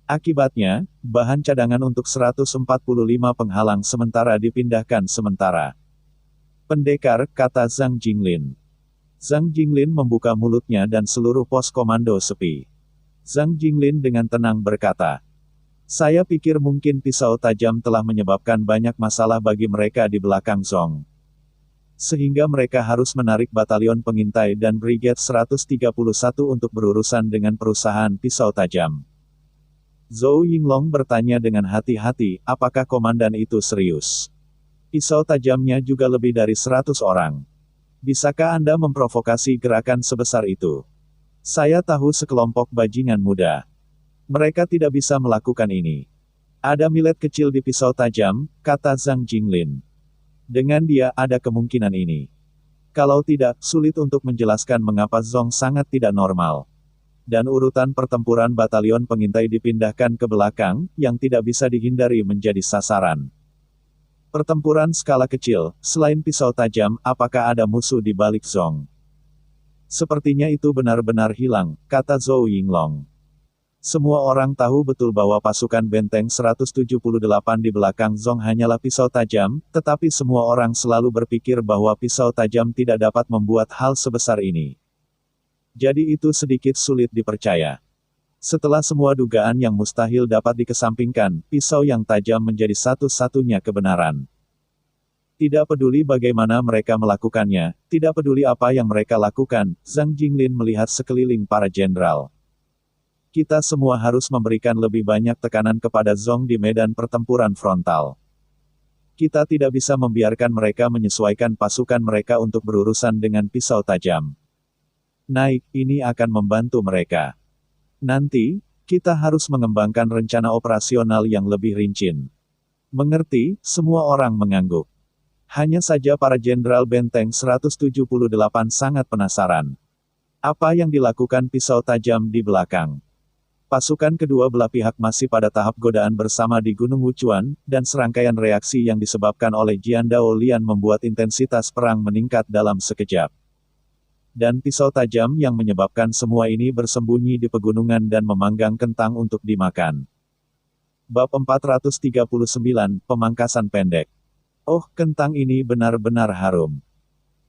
Akibatnya, bahan cadangan untuk 145 penghalang sementara dipindahkan sementara. Pendekar, kata Zhang Jinglin. Zhang Jinglin membuka mulutnya dan seluruh pos komando sepi. Zhang Jinglin dengan tenang berkata, saya pikir mungkin pisau tajam telah menyebabkan banyak masalah bagi mereka di belakang Zhong. Sehingga mereka harus menarik batalion pengintai dan Brigade 131 untuk berurusan dengan perusahaan pisau tajam. Zhou Yinglong bertanya dengan hati-hati, apakah komandan itu serius? Pisau tajamnya juga lebih dari 100 orang. Bisakah Anda memprovokasi gerakan sebesar itu? Saya tahu sekelompok bajingan muda. Mereka tidak bisa melakukan ini. Ada millet kecil di pisau tajam, kata Zhang Jinglin. Dengan dia ada kemungkinan ini. Kalau tidak, sulit untuk menjelaskan mengapa Zhong sangat tidak normal. Dan urutan pertempuran batalion pengintai dipindahkan ke belakang, yang tidak bisa dihindari menjadi sasaran. Pertempuran skala kecil, selain pisau tajam, apakah ada musuh di balik Zhong? Sepertinya itu benar-benar hilang, kata Zhou Yinglong. Semua orang tahu betul bahwa pasukan benteng 178 di belakang Zhong hanyalah pisau tajam, tetapi semua orang selalu berpikir bahwa pisau tajam tidak dapat membuat hal sebesar ini. Jadi itu sedikit sulit dipercaya. Setelah semua dugaan yang mustahil dapat dikesampingkan, pisau yang tajam menjadi satu-satunya kebenaran. Tidak peduli bagaimana mereka melakukannya, tidak peduli apa yang mereka lakukan, Zhang Jinglin melihat sekeliling para jenderal. Kita semua harus memberikan lebih banyak tekanan kepada Zhong di medan pertempuran frontal. Kita tidak bisa membiarkan mereka menyesuaikan pasukan mereka untuk berurusan dengan pisau tajam. Naik, ini akan membantu mereka. Nanti, kita harus mengembangkan rencana operasional yang lebih rinci. Mengerti, semua orang mengangguk. Hanya saja para jenderal benteng 178 sangat penasaran. Apa yang dilakukan pisau tajam di belakang? Pasukan kedua belah pihak masih pada tahap godaan bersama di Gunung Wuchuan, dan serangkaian reaksi yang disebabkan oleh Jian Dao Lian membuat intensitas perang meningkat dalam sekejap. Dan pisau tajam yang menyebabkan semua ini bersembunyi di pegunungan dan memanggang kentang untuk dimakan. Bab 439, Pemangkasan Pendek. Oh, kentang ini benar-benar harum.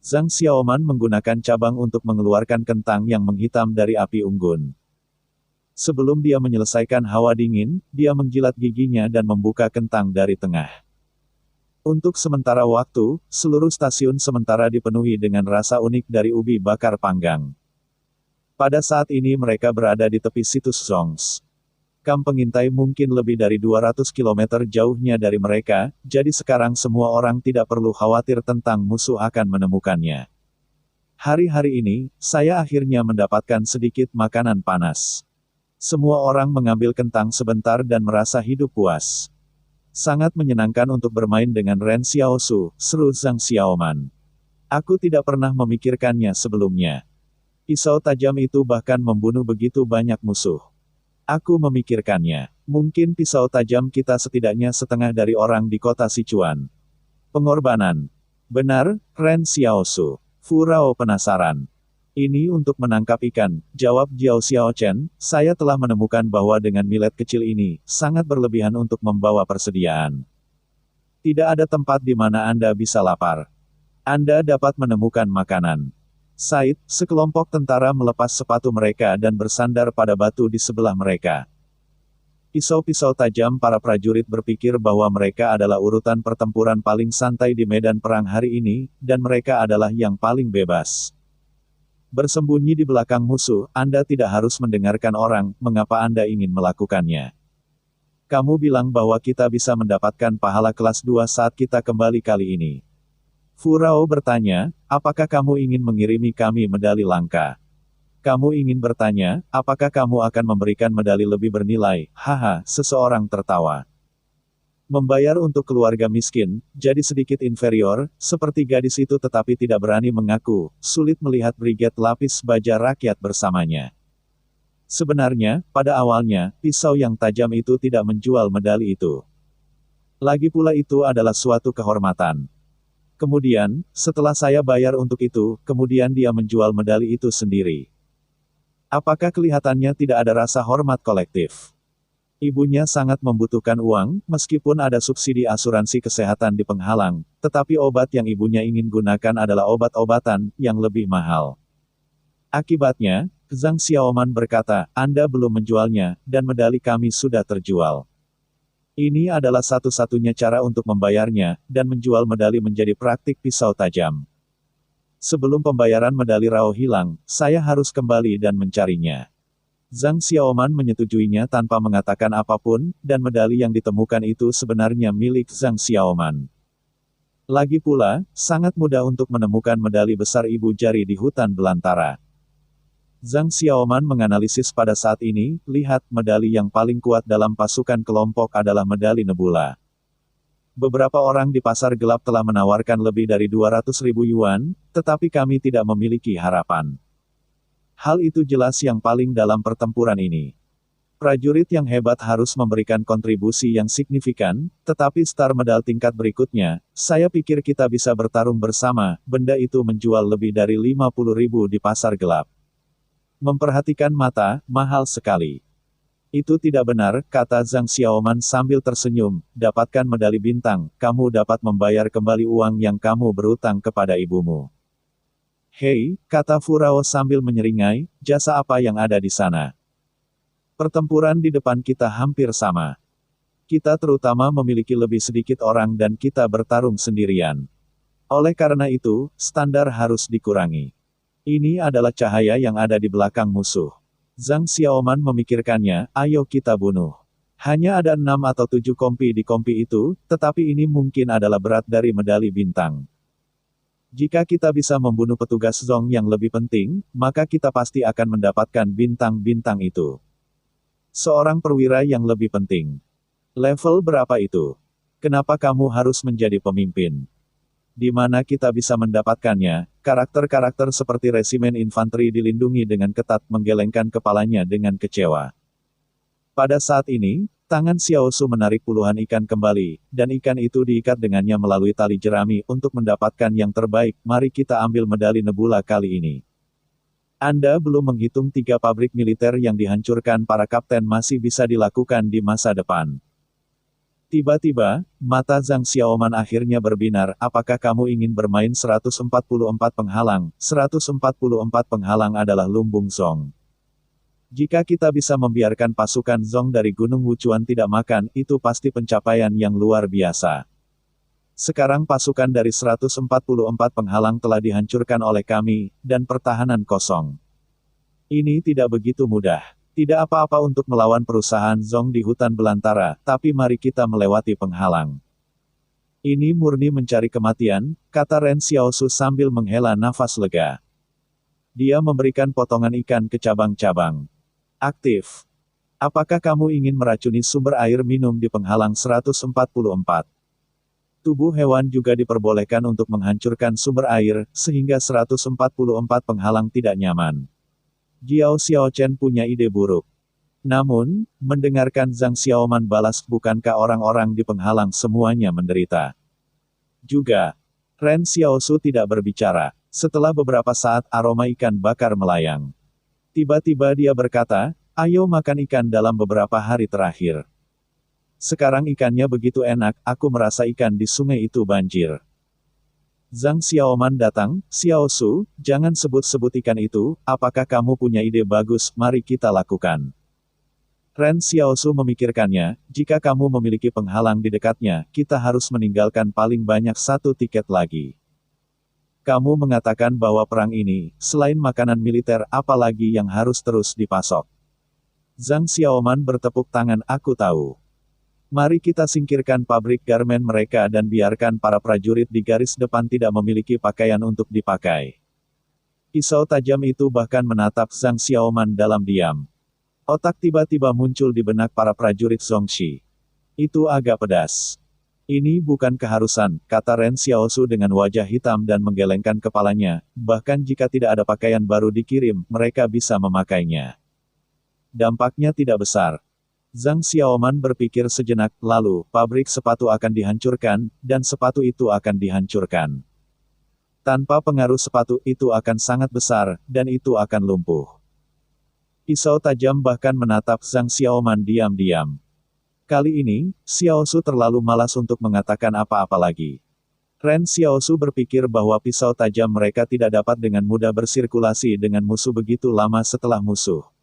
Zhang Xiaoman menggunakan cabang untuk mengeluarkan kentang yang menghitam dari api unggun. Sebelum dia menyelesaikan hawa dingin, dia menjilat giginya dan membuka kentang dari tengah. Untuk sementara waktu, seluruh stasiun sementara dipenuhi dengan rasa unik dari ubi bakar panggang. Pada saat ini mereka berada di tepi situs Zongs. Kamp pengintai mungkin lebih dari 200 km jauhnya dari mereka, jadi sekarang semua orang tidak perlu khawatir tentang musuh akan menemukannya. Hari-hari ini, saya akhirnya mendapatkan sedikit makanan panas. Semua orang mengambil kentang sebentar dan merasa hidup puas. Sangat menyenangkan untuk bermain dengan Ren Xiaosu, seru Zhang Xiaoman. Aku tidak pernah memikirkannya sebelumnya. Pisau tajam itu bahkan membunuh begitu banyak musuh. Aku memikirkannya. Mungkin pisau tajam kita setidaknya setengah dari orang di kota Sichuan. Pengorbanan. Benar, Ren Xiaosu. Fu Rao penasaran. Ini untuk menangkap ikan, jawab Jiao Xiaochen, saya telah menemukan bahwa dengan millet kecil ini, sangat berlebihan untuk membawa persediaan. Tidak ada tempat di mana Anda bisa lapar. Anda dapat menemukan makanan. Said, sekelompok tentara melepas sepatu mereka dan bersandar pada batu di sebelah mereka. Pisau-pisau tajam para prajurit berpikir bahwa mereka adalah urutan pertempuran paling santai di medan perang hari ini, dan mereka adalah yang paling bebas. Bersembunyi di belakang musuh, Anda tidak harus mendengarkan orang, mengapa Anda ingin melakukannya. Kamu bilang bahwa kita bisa mendapatkan pahala kelas 2 saat kita kembali kali ini. Fu Rao bertanya, apakah kamu ingin mengirimi kami medali langka? Kamu ingin bertanya, apakah kamu akan memberikan medali lebih bernilai? Haha, seseorang tertawa. Membayar untuk keluarga miskin, jadi sedikit inferior, seperti gadis itu tetapi tidak berani mengaku, sulit melihat Brigade Lapis Baja Rakyat bersamanya. Sebenarnya, pada awalnya, pisau yang tajam itu tidak menjual medali itu. Lagi pula itu adalah suatu kehormatan. Kemudian, setelah saya bayar untuk itu, kemudian dia menjual medali itu sendiri. Apakah kelihatannya tidak ada rasa hormat kolektif? Ibunya sangat membutuhkan uang, meskipun ada subsidi asuransi kesehatan di penghalang, tetapi obat yang ibunya ingin gunakan adalah obat-obatan yang lebih mahal. Akibatnya, Zhang Xiaoman berkata, Anda belum menjualnya, dan medali kami sudah terjual. Ini adalah satu-satunya cara untuk membayarnya, dan menjual medali menjadi praktik pisau tajam. Sebelum pembayaran medali Rao hilang, saya harus kembali dan mencarinya. Zhang Xiaoman menyetujuinya tanpa mengatakan apapun, dan medali yang ditemukan itu sebenarnya milik Zhang Xiaoman. Lagi pula, sangat mudah untuk menemukan medali besar ibu jari di hutan belantara. Zhang Xiaoman menganalisis pada saat ini, lihat, medali yang paling kuat dalam pasukan kelompok adalah medali Nebula. Beberapa orang di pasar gelap telah menawarkan lebih dari 200.000 yuan, tetapi kami tidak memiliki harapan. Hal itu jelas yang paling dalam pertempuran ini. Prajurit yang hebat harus memberikan kontribusi yang signifikan, tetapi star medal tingkat berikutnya, saya pikir kita bisa bertarung bersama, benda itu menjual lebih dari 50.000 di pasar gelap. Memperhatikan mata, mahal sekali. Itu tidak benar, kata Zhang Xiaoman sambil tersenyum, dapatkan medali bintang, kamu dapat membayar kembali uang yang kamu berutang kepada ibumu. Hei, kata Fu Rao sambil menyeringai, jasa apa yang ada di sana? Pertempuran di depan kita hampir sama. Kita terutama memiliki lebih sedikit orang dan kita bertarung sendirian. Oleh karena itu, standar harus dikurangi. Ini adalah cahaya yang ada di belakang musuh. Zhang Xiaoman memikirkannya, ayo kita bunuh. Hanya ada 6 atau 7 kompi di kompi itu, tetapi ini mungkin adalah berat dari medali bintang. Jika kita bisa membunuh petugas Zong yang lebih penting, maka kita pasti akan mendapatkan bintang-bintang itu. Seorang perwira yang lebih penting. Level berapa itu? Kenapa kamu harus menjadi pemimpin? Di mana kita bisa mendapatkannya? Karakter-karakter seperti resimen infanteri dilindungi dengan ketat menggelengkan kepalanya dengan kecewa. Pada saat ini, tangan Xiao Su menarik puluhan ikan kembali, dan ikan itu diikat dengannya melalui tali jerami untuk mendapatkan yang terbaik. Mari kita ambil medali nebula kali ini. Anda belum menghitung 3 pabrik militer yang dihancurkan para kapten masih bisa dilakukan di masa depan. Tiba-tiba, mata Zhang Xiaoman akhirnya berbinar, apakah kamu ingin bermain 144 penghalang? 144 penghalang adalah lumbung Zong. Jika kita bisa membiarkan pasukan Zong dari Gunung Wuchuan tidak makan, itu pasti pencapaian yang luar biasa. Sekarang pasukan dari 144 penghalang telah dihancurkan oleh kami, dan pertahanan kosong. Ini tidak begitu mudah. Tidak apa-apa untuk melawan perusahaan Zong di hutan belantara, tapi mari kita melewati penghalang. Ini murni mencari kematian, kata Ren Xiaosu sambil menghela nafas lega. Dia memberikan potongan ikan ke cabang-cabang. Aktif. Apakah kamu ingin meracuni sumber air minum di penghalang 144? Tubuh hewan juga diperbolehkan untuk menghancurkan sumber air, sehingga 144 penghalang tidak nyaman. Jiao Xiaochen punya ide buruk. Namun, mendengarkan Zhang Xiaoman balas, bukankah orang-orang di penghalang semuanya menderita? Juga, Ren Xiaosu tidak berbicara. Setelah beberapa saat aroma ikan bakar melayang. Tiba-tiba dia berkata, ayo makan ikan dalam beberapa hari terakhir. Sekarang ikannya begitu enak, aku merasa ikan di sungai itu banjir. Zhang Xiaoman datang, Xiao Su, jangan sebut-sebut ikan itu, apakah kamu punya ide bagus, mari kita lakukan. Ren Xiao Su memikirkannya, jika kamu memiliki penghalang di dekatnya, kita harus meninggalkan paling banyak 1 tiket lagi. Kamu mengatakan bahwa perang ini, selain makanan militer, apalagi yang harus terus dipasok. Zhang Xiaoman bertepuk tangan, aku tahu. Mari kita singkirkan pabrik garmen mereka dan biarkan para prajurit di garis depan tidak memiliki pakaian untuk dipakai. Pisau tajam itu bahkan menatap Zhang Xiaoman dalam diam. Otak tiba-tiba muncul di benak para prajurit Zongxi. Itu agak pedas. Ini bukan keharusan, kata Ren Xiaosu dengan wajah hitam dan menggelengkan kepalanya, bahkan jika tidak ada pakaian baru dikirim, mereka bisa memakainya. Dampaknya tidak besar. Zhang Xiaoman berpikir sejenak, lalu, pabrik sepatu akan dihancurkan, dan sepatu itu akan dihancurkan. Tanpa pengaruh sepatu itu akan sangat besar, dan itu akan lumpuh. Pisau tajam bahkan menatap Zhang Xiaoman diam-diam. Kali ini, Xiao Su terlalu malas untuk mengatakan apa-apa lagi. Ren Xiao Su berpikir bahwa pisau tajam mereka tidak dapat dengan mudah bersirkulasi dengan musuh begitu lama setelah musuh.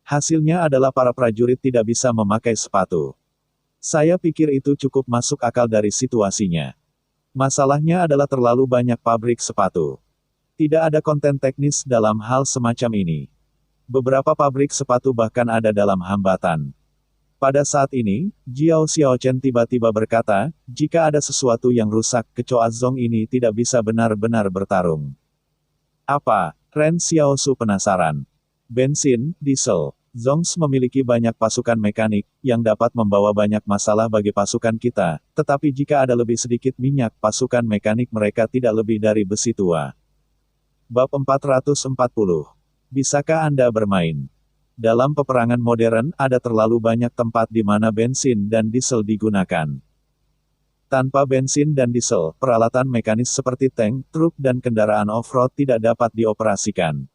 Hasilnya adalah para prajurit tidak bisa memakai sepatu. Saya pikir itu cukup masuk akal dari situasinya. Masalahnya adalah terlalu banyak pabrik sepatu. Tidak ada konten teknis dalam hal semacam ini. Beberapa pabrik sepatu bahkan ada dalam hambatan. Pada saat ini, Jiao Xiaochen tiba-tiba berkata, jika ada sesuatu yang rusak, kecoa Zong ini tidak bisa benar-benar bertarung. Apa? Ren Xiaosu penasaran. Bensin, diesel. Zongs memiliki banyak pasukan mekanik, yang dapat membawa banyak masalah bagi pasukan kita, tetapi jika ada lebih sedikit minyak, pasukan mekanik mereka tidak lebih dari besi tua. Bab 440. Bisakah Anda bermain? Dalam peperangan modern, ada terlalu banyak tempat di mana bensin dan diesel digunakan. Tanpa bensin dan diesel, peralatan mekanis seperti tank, truk dan kendaraan off-road tidak dapat dioperasikan.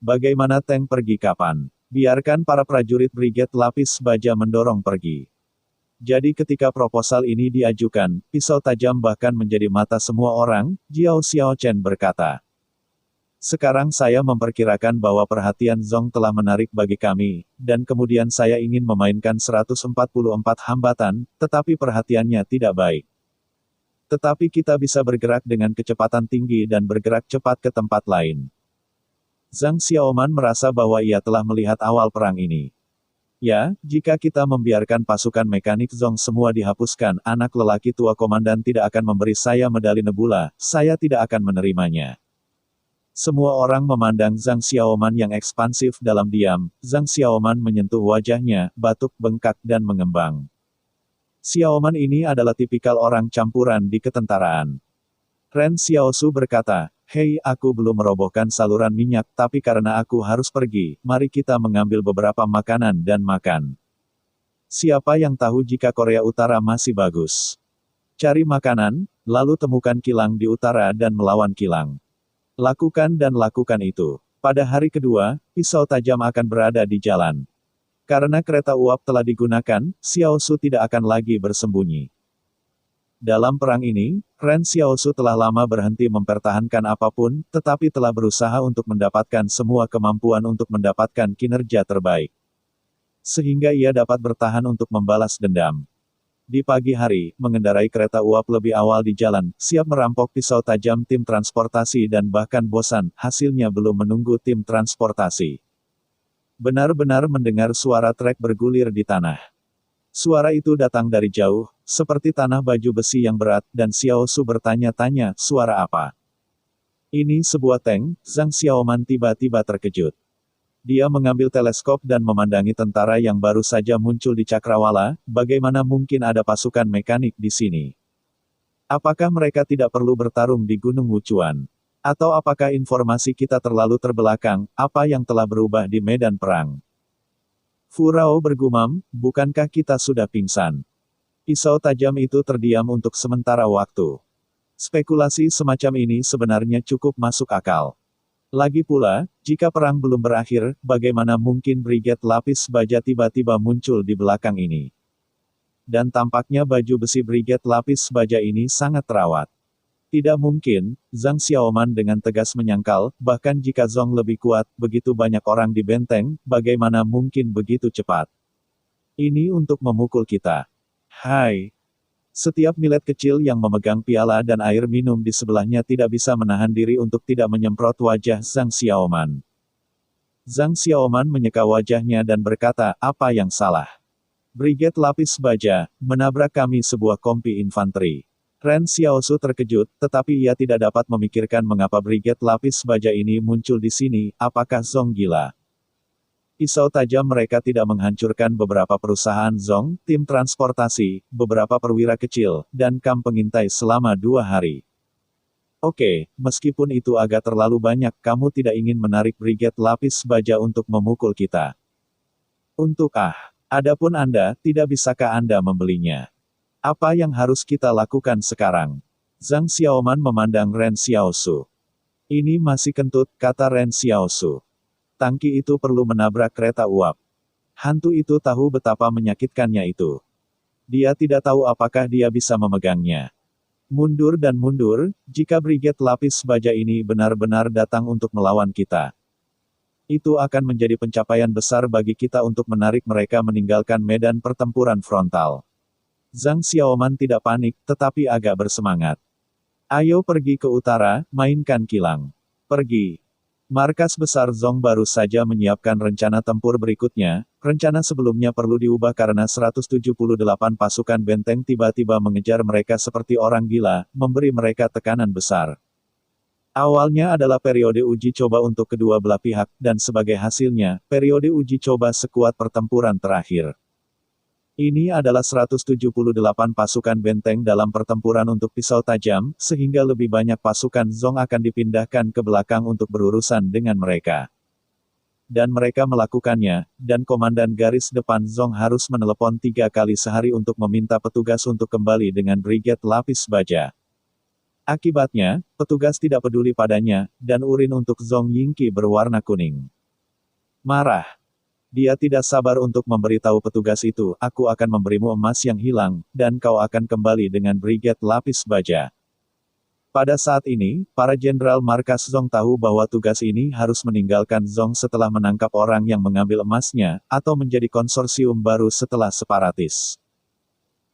Bagaimana tank pergi kapan? Biarkan para prajurit Brigade Lapis Baja mendorong pergi. Jadi ketika proposal ini diajukan, pisau tajam bahkan menjadi mata semua orang, Jiao Xiaochen berkata. Sekarang saya memperkirakan bahwa perhatian Zong telah menarik bagi kami, dan kemudian saya ingin memainkan 144 hambatan, tetapi perhatiannya tidak baik. Tetapi kita bisa bergerak dengan kecepatan tinggi dan bergerak cepat ke tempat lain. Zhang Xiaoman merasa bahwa ia telah melihat awal perang ini. Ya, jika kita membiarkan pasukan mekanik Zong semua dihapuskan, anak lelaki tua komandan tidak akan memberi saya medali nebula, saya tidak akan menerimanya. Semua orang memandang Zhang Xiaoman yang ekspansif dalam diam. Zhang Xiaoman menyentuh wajahnya, batuk bengkak dan mengembang. Xiaoman ini adalah tipikal orang campuran di ketentaraan. Ren Xiaosu berkata, "Hei, aku belum merobohkan saluran minyak, tapi karena aku harus pergi, mari kita mengambil beberapa makanan dan makan. Siapa yang tahu jika Korea Utara masih bagus? Cari makanan, lalu temukan kilang di utara dan melawan kilang. Lakukan dan lakukan itu. Pada hari kedua, pisau tajam akan berada di jalan. Karena kereta uap telah digunakan, Xiaosu tidak akan lagi bersembunyi." Dalam perang ini, Ren Xiaosu telah lama berhenti mempertahankan apapun, tetapi telah berusaha untuk mendapatkan semua kemampuan untuk mendapatkan kinerja terbaik. Sehingga ia dapat bertahan untuk membalas dendam. Di pagi hari, mengendarai kereta uap lebih awal di jalan, siap merampok pisau tajam tim transportasi dan bahkan bosan, hasilnya belum menunggu tim transportasi. Benar-benar mendengar suara trek bergulir di tanah. Suara itu datang dari jauh, seperti tanah baju besi yang berat, dan Xiaosu bertanya-tanya, suara apa? Ini sebuah tank. Zhang Xiaoman tiba-tiba terkejut. Dia mengambil teleskop dan memandangi tentara yang baru saja muncul di Cakrawala. Bagaimana mungkin ada pasukan mekanik di sini? Apakah mereka tidak perlu bertarung di Gunung Wuchuan? Atau apakah informasi kita terlalu terbelakang? Apa yang telah berubah di medan perang? Fu Rao bergumam, bukankah kita sudah pingsan? Pisau tajam itu terdiam untuk sementara waktu. Spekulasi semacam ini sebenarnya cukup masuk akal. Lagi pula, jika perang belum berakhir, bagaimana mungkin Brigade Lapis Baja tiba-tiba muncul di belakang ini? Dan tampaknya baju besi Brigade Lapis Baja ini sangat terawat. Tidak mungkin, Zhang Xiaoman dengan tegas menyangkal, bahkan jika Zong lebih kuat, begitu banyak orang di benteng, bagaimana mungkin begitu cepat? Ini untuk memukul kita. Hai! Setiap milet kecil yang memegang piala dan air minum di sebelahnya tidak bisa menahan diri untuk tidak menyemprot wajah Zhang Xiaoman. Zhang Xiaoman menyeka wajahnya dan berkata, apa yang salah? Brigade Lapis Baja, menabrak kami sebuah kompi infanteri. Ren Xiaosu terkejut, tetapi ia tidak dapat memikirkan mengapa Brigade Lapis Baja ini muncul di sini, apakah Zong gila? Pisau tajam mereka tidak menghancurkan beberapa perusahaan Zong, tim transportasi, beberapa perwira kecil, dan kamp pengintai selama 2 hari. Oke, meskipun itu agak terlalu banyak, kamu tidak ingin menarik Brigade Lapis Baja untuk memukul kita. Adapun Anda, tidak bisakah Anda membelinya? Apa yang harus kita lakukan sekarang? Zhang Xiaoman memandang Ren Xiaosu. Ini masih kentut, kata Ren Xiaosu. Tangki itu perlu menabrak kereta uap. Hantu itu tahu betapa menyakitkannya itu. Dia tidak tahu apakah dia bisa memegangnya. Mundur dan mundur, jika Brigade Lapis Baja ini benar-benar datang untuk melawan kita. Itu akan menjadi pencapaian besar bagi kita untuk menarik mereka meninggalkan medan pertempuran frontal. Zhang Xiaoman tidak panik, tetapi agak bersemangat. Ayo pergi ke utara, mainkan kilang. Pergi. Markas besar Zong baru saja menyiapkan rencana tempur berikutnya. Rencana sebelumnya perlu diubah karena 178 pasukan benteng tiba-tiba mengejar mereka seperti orang gila, memberi mereka tekanan besar. Awalnya adalah periode uji coba untuk kedua belah pihak, dan sebagai hasilnya, periode uji coba sekuat pertempuran terakhir. Ini adalah 178 pasukan benteng dalam pertempuran untuk pisau tajam, sehingga lebih banyak pasukan Zong akan dipindahkan ke belakang untuk berurusan dengan mereka. Dan mereka melakukannya, dan komandan garis depan Zong harus menelepon 3 kali sehari untuk meminta petugas untuk kembali dengan Brigade Lapis Baja. Akibatnya, petugas tidak peduli padanya, dan urin untuk Zong Yingqi berwarna kuning. Marah. Dia tidak sabar untuk memberitahu petugas itu, aku akan memberimu emas yang hilang, dan kau akan kembali dengan Brigade Lapis Baja. Pada saat ini, para jenderal markas Zong tahu bahwa tugas ini harus meninggalkan Zong setelah menangkap orang yang mengambil emasnya, atau menjadi konsorsium baru setelah separatis.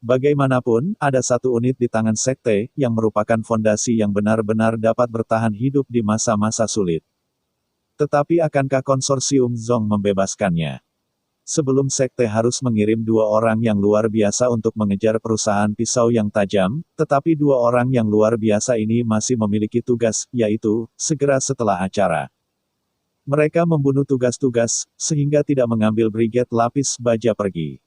Bagaimanapun, ada satu unit di tangan sekte, yang merupakan fondasi yang benar-benar dapat bertahan hidup di masa-masa sulit. Tetapi akankah konsorsium Zong membebaskannya? Sebelum sekte harus mengirim 2 orang yang luar biasa untuk mengejar perusahaan pisau yang tajam, tetapi 2 orang yang luar biasa ini masih memiliki tugas, yaitu, segera setelah acara. Mereka membunuh tugas-tugas, sehingga tidak mengambil Brigade Lapis Baja pergi.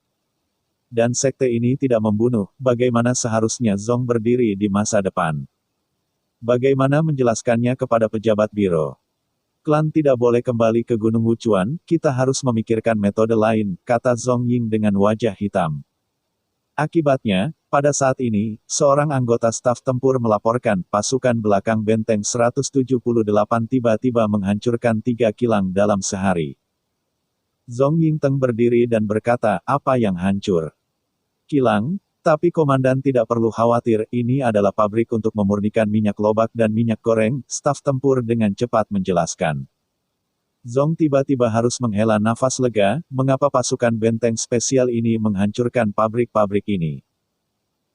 Dan sekte ini tidak membunuh, bagaimana seharusnya Zong berdiri di masa depan? Bagaimana menjelaskannya kepada pejabat biro? Klan tidak boleh kembali ke Gunung Wuchuan, kita harus memikirkan metode lain, kata Zong Ying dengan wajah hitam. Akibatnya, pada saat ini, seorang anggota staf tempur melaporkan pasukan belakang benteng 178 tiba-tiba menghancurkan 3 kilang dalam sehari. Zong Yingteng berdiri dan berkata, apa yang hancur? Kilang? Tapi komandan tidak perlu khawatir, ini adalah pabrik untuk memurnikan minyak lobak dan minyak goreng, staf tempur dengan cepat menjelaskan. Zong tiba-tiba harus menghela nafas lega, mengapa pasukan benteng spesial ini menghancurkan pabrik-pabrik ini?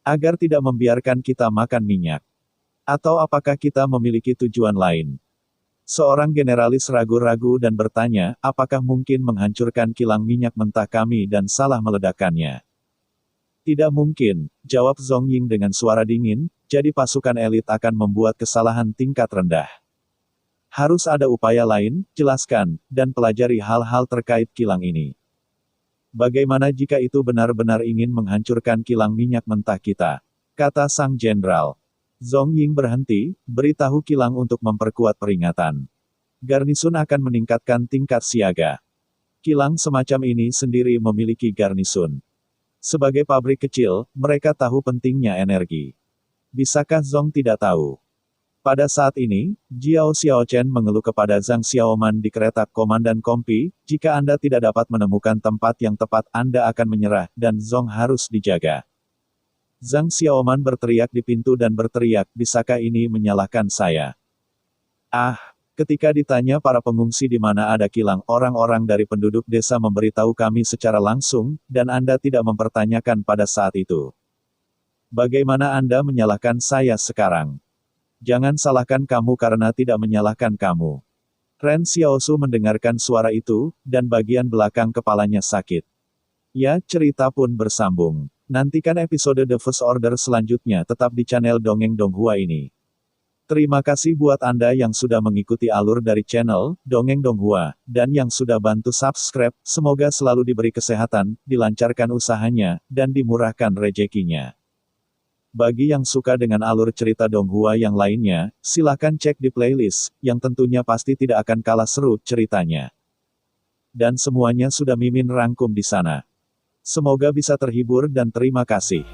Agar tidak membiarkan kita makan minyak. Atau apakah kita memiliki tujuan lain? Seorang generalis ragu-ragu dan bertanya, apakah mungkin menghancurkan kilang minyak mentah kami dan salah meledakkannya? Tidak mungkin, jawab Zong Ying dengan suara dingin, jadi pasukan elit akan membuat kesalahan tingkat rendah. Harus ada upaya lain, jelaskan, dan pelajari hal-hal terkait kilang ini. Bagaimana jika itu benar-benar ingin menghancurkan kilang minyak mentah kita? Kata sang jenderal. Zong Ying berhenti, beritahu kilang untuk memperkuat peringatan. Garnisun akan meningkatkan tingkat siaga. Kilang semacam ini sendiri memiliki garnisun. Sebagai pabrik kecil, mereka tahu pentingnya energi. Bisakah Zong tidak tahu? Pada saat ini, Jiao Xiaochen mengeluh kepada Zhang Xiaoman di kereta Komandan Kompi, jika Anda tidak dapat menemukan tempat yang tepat Anda akan menyerah, dan Zong harus dijaga. Zhang Xiaoman berteriak di pintu dan berteriak, bisakah ini menyalahkan saya? Ketika ditanya para pengungsi di mana ada kilang, orang-orang dari penduduk desa memberitahu kami secara langsung, dan Anda tidak mempertanyakan pada saat itu. Bagaimana Anda menyalahkan saya sekarang? Jangan salahkan kamu karena tidak menyalahkan kamu. Ren Xiaosu mendengarkan suara itu, dan bagian belakang kepalanya sakit. Ya, cerita pun bersambung. Nantikan episode The First Order selanjutnya tetap di channel Dongeng Donghua ini. Terima kasih buat Anda yang sudah mengikuti alur dari channel Dongeng Donghua, dan yang sudah bantu subscribe, semoga selalu diberi kesehatan, dilancarkan usahanya, dan dimurahkan rezekinya. Bagi yang suka dengan alur cerita Donghua yang lainnya, silakan cek di playlist, yang tentunya pasti tidak akan kalah seru ceritanya. Dan semuanya sudah Mimin rangkum di sana. Semoga bisa terhibur dan terima kasih.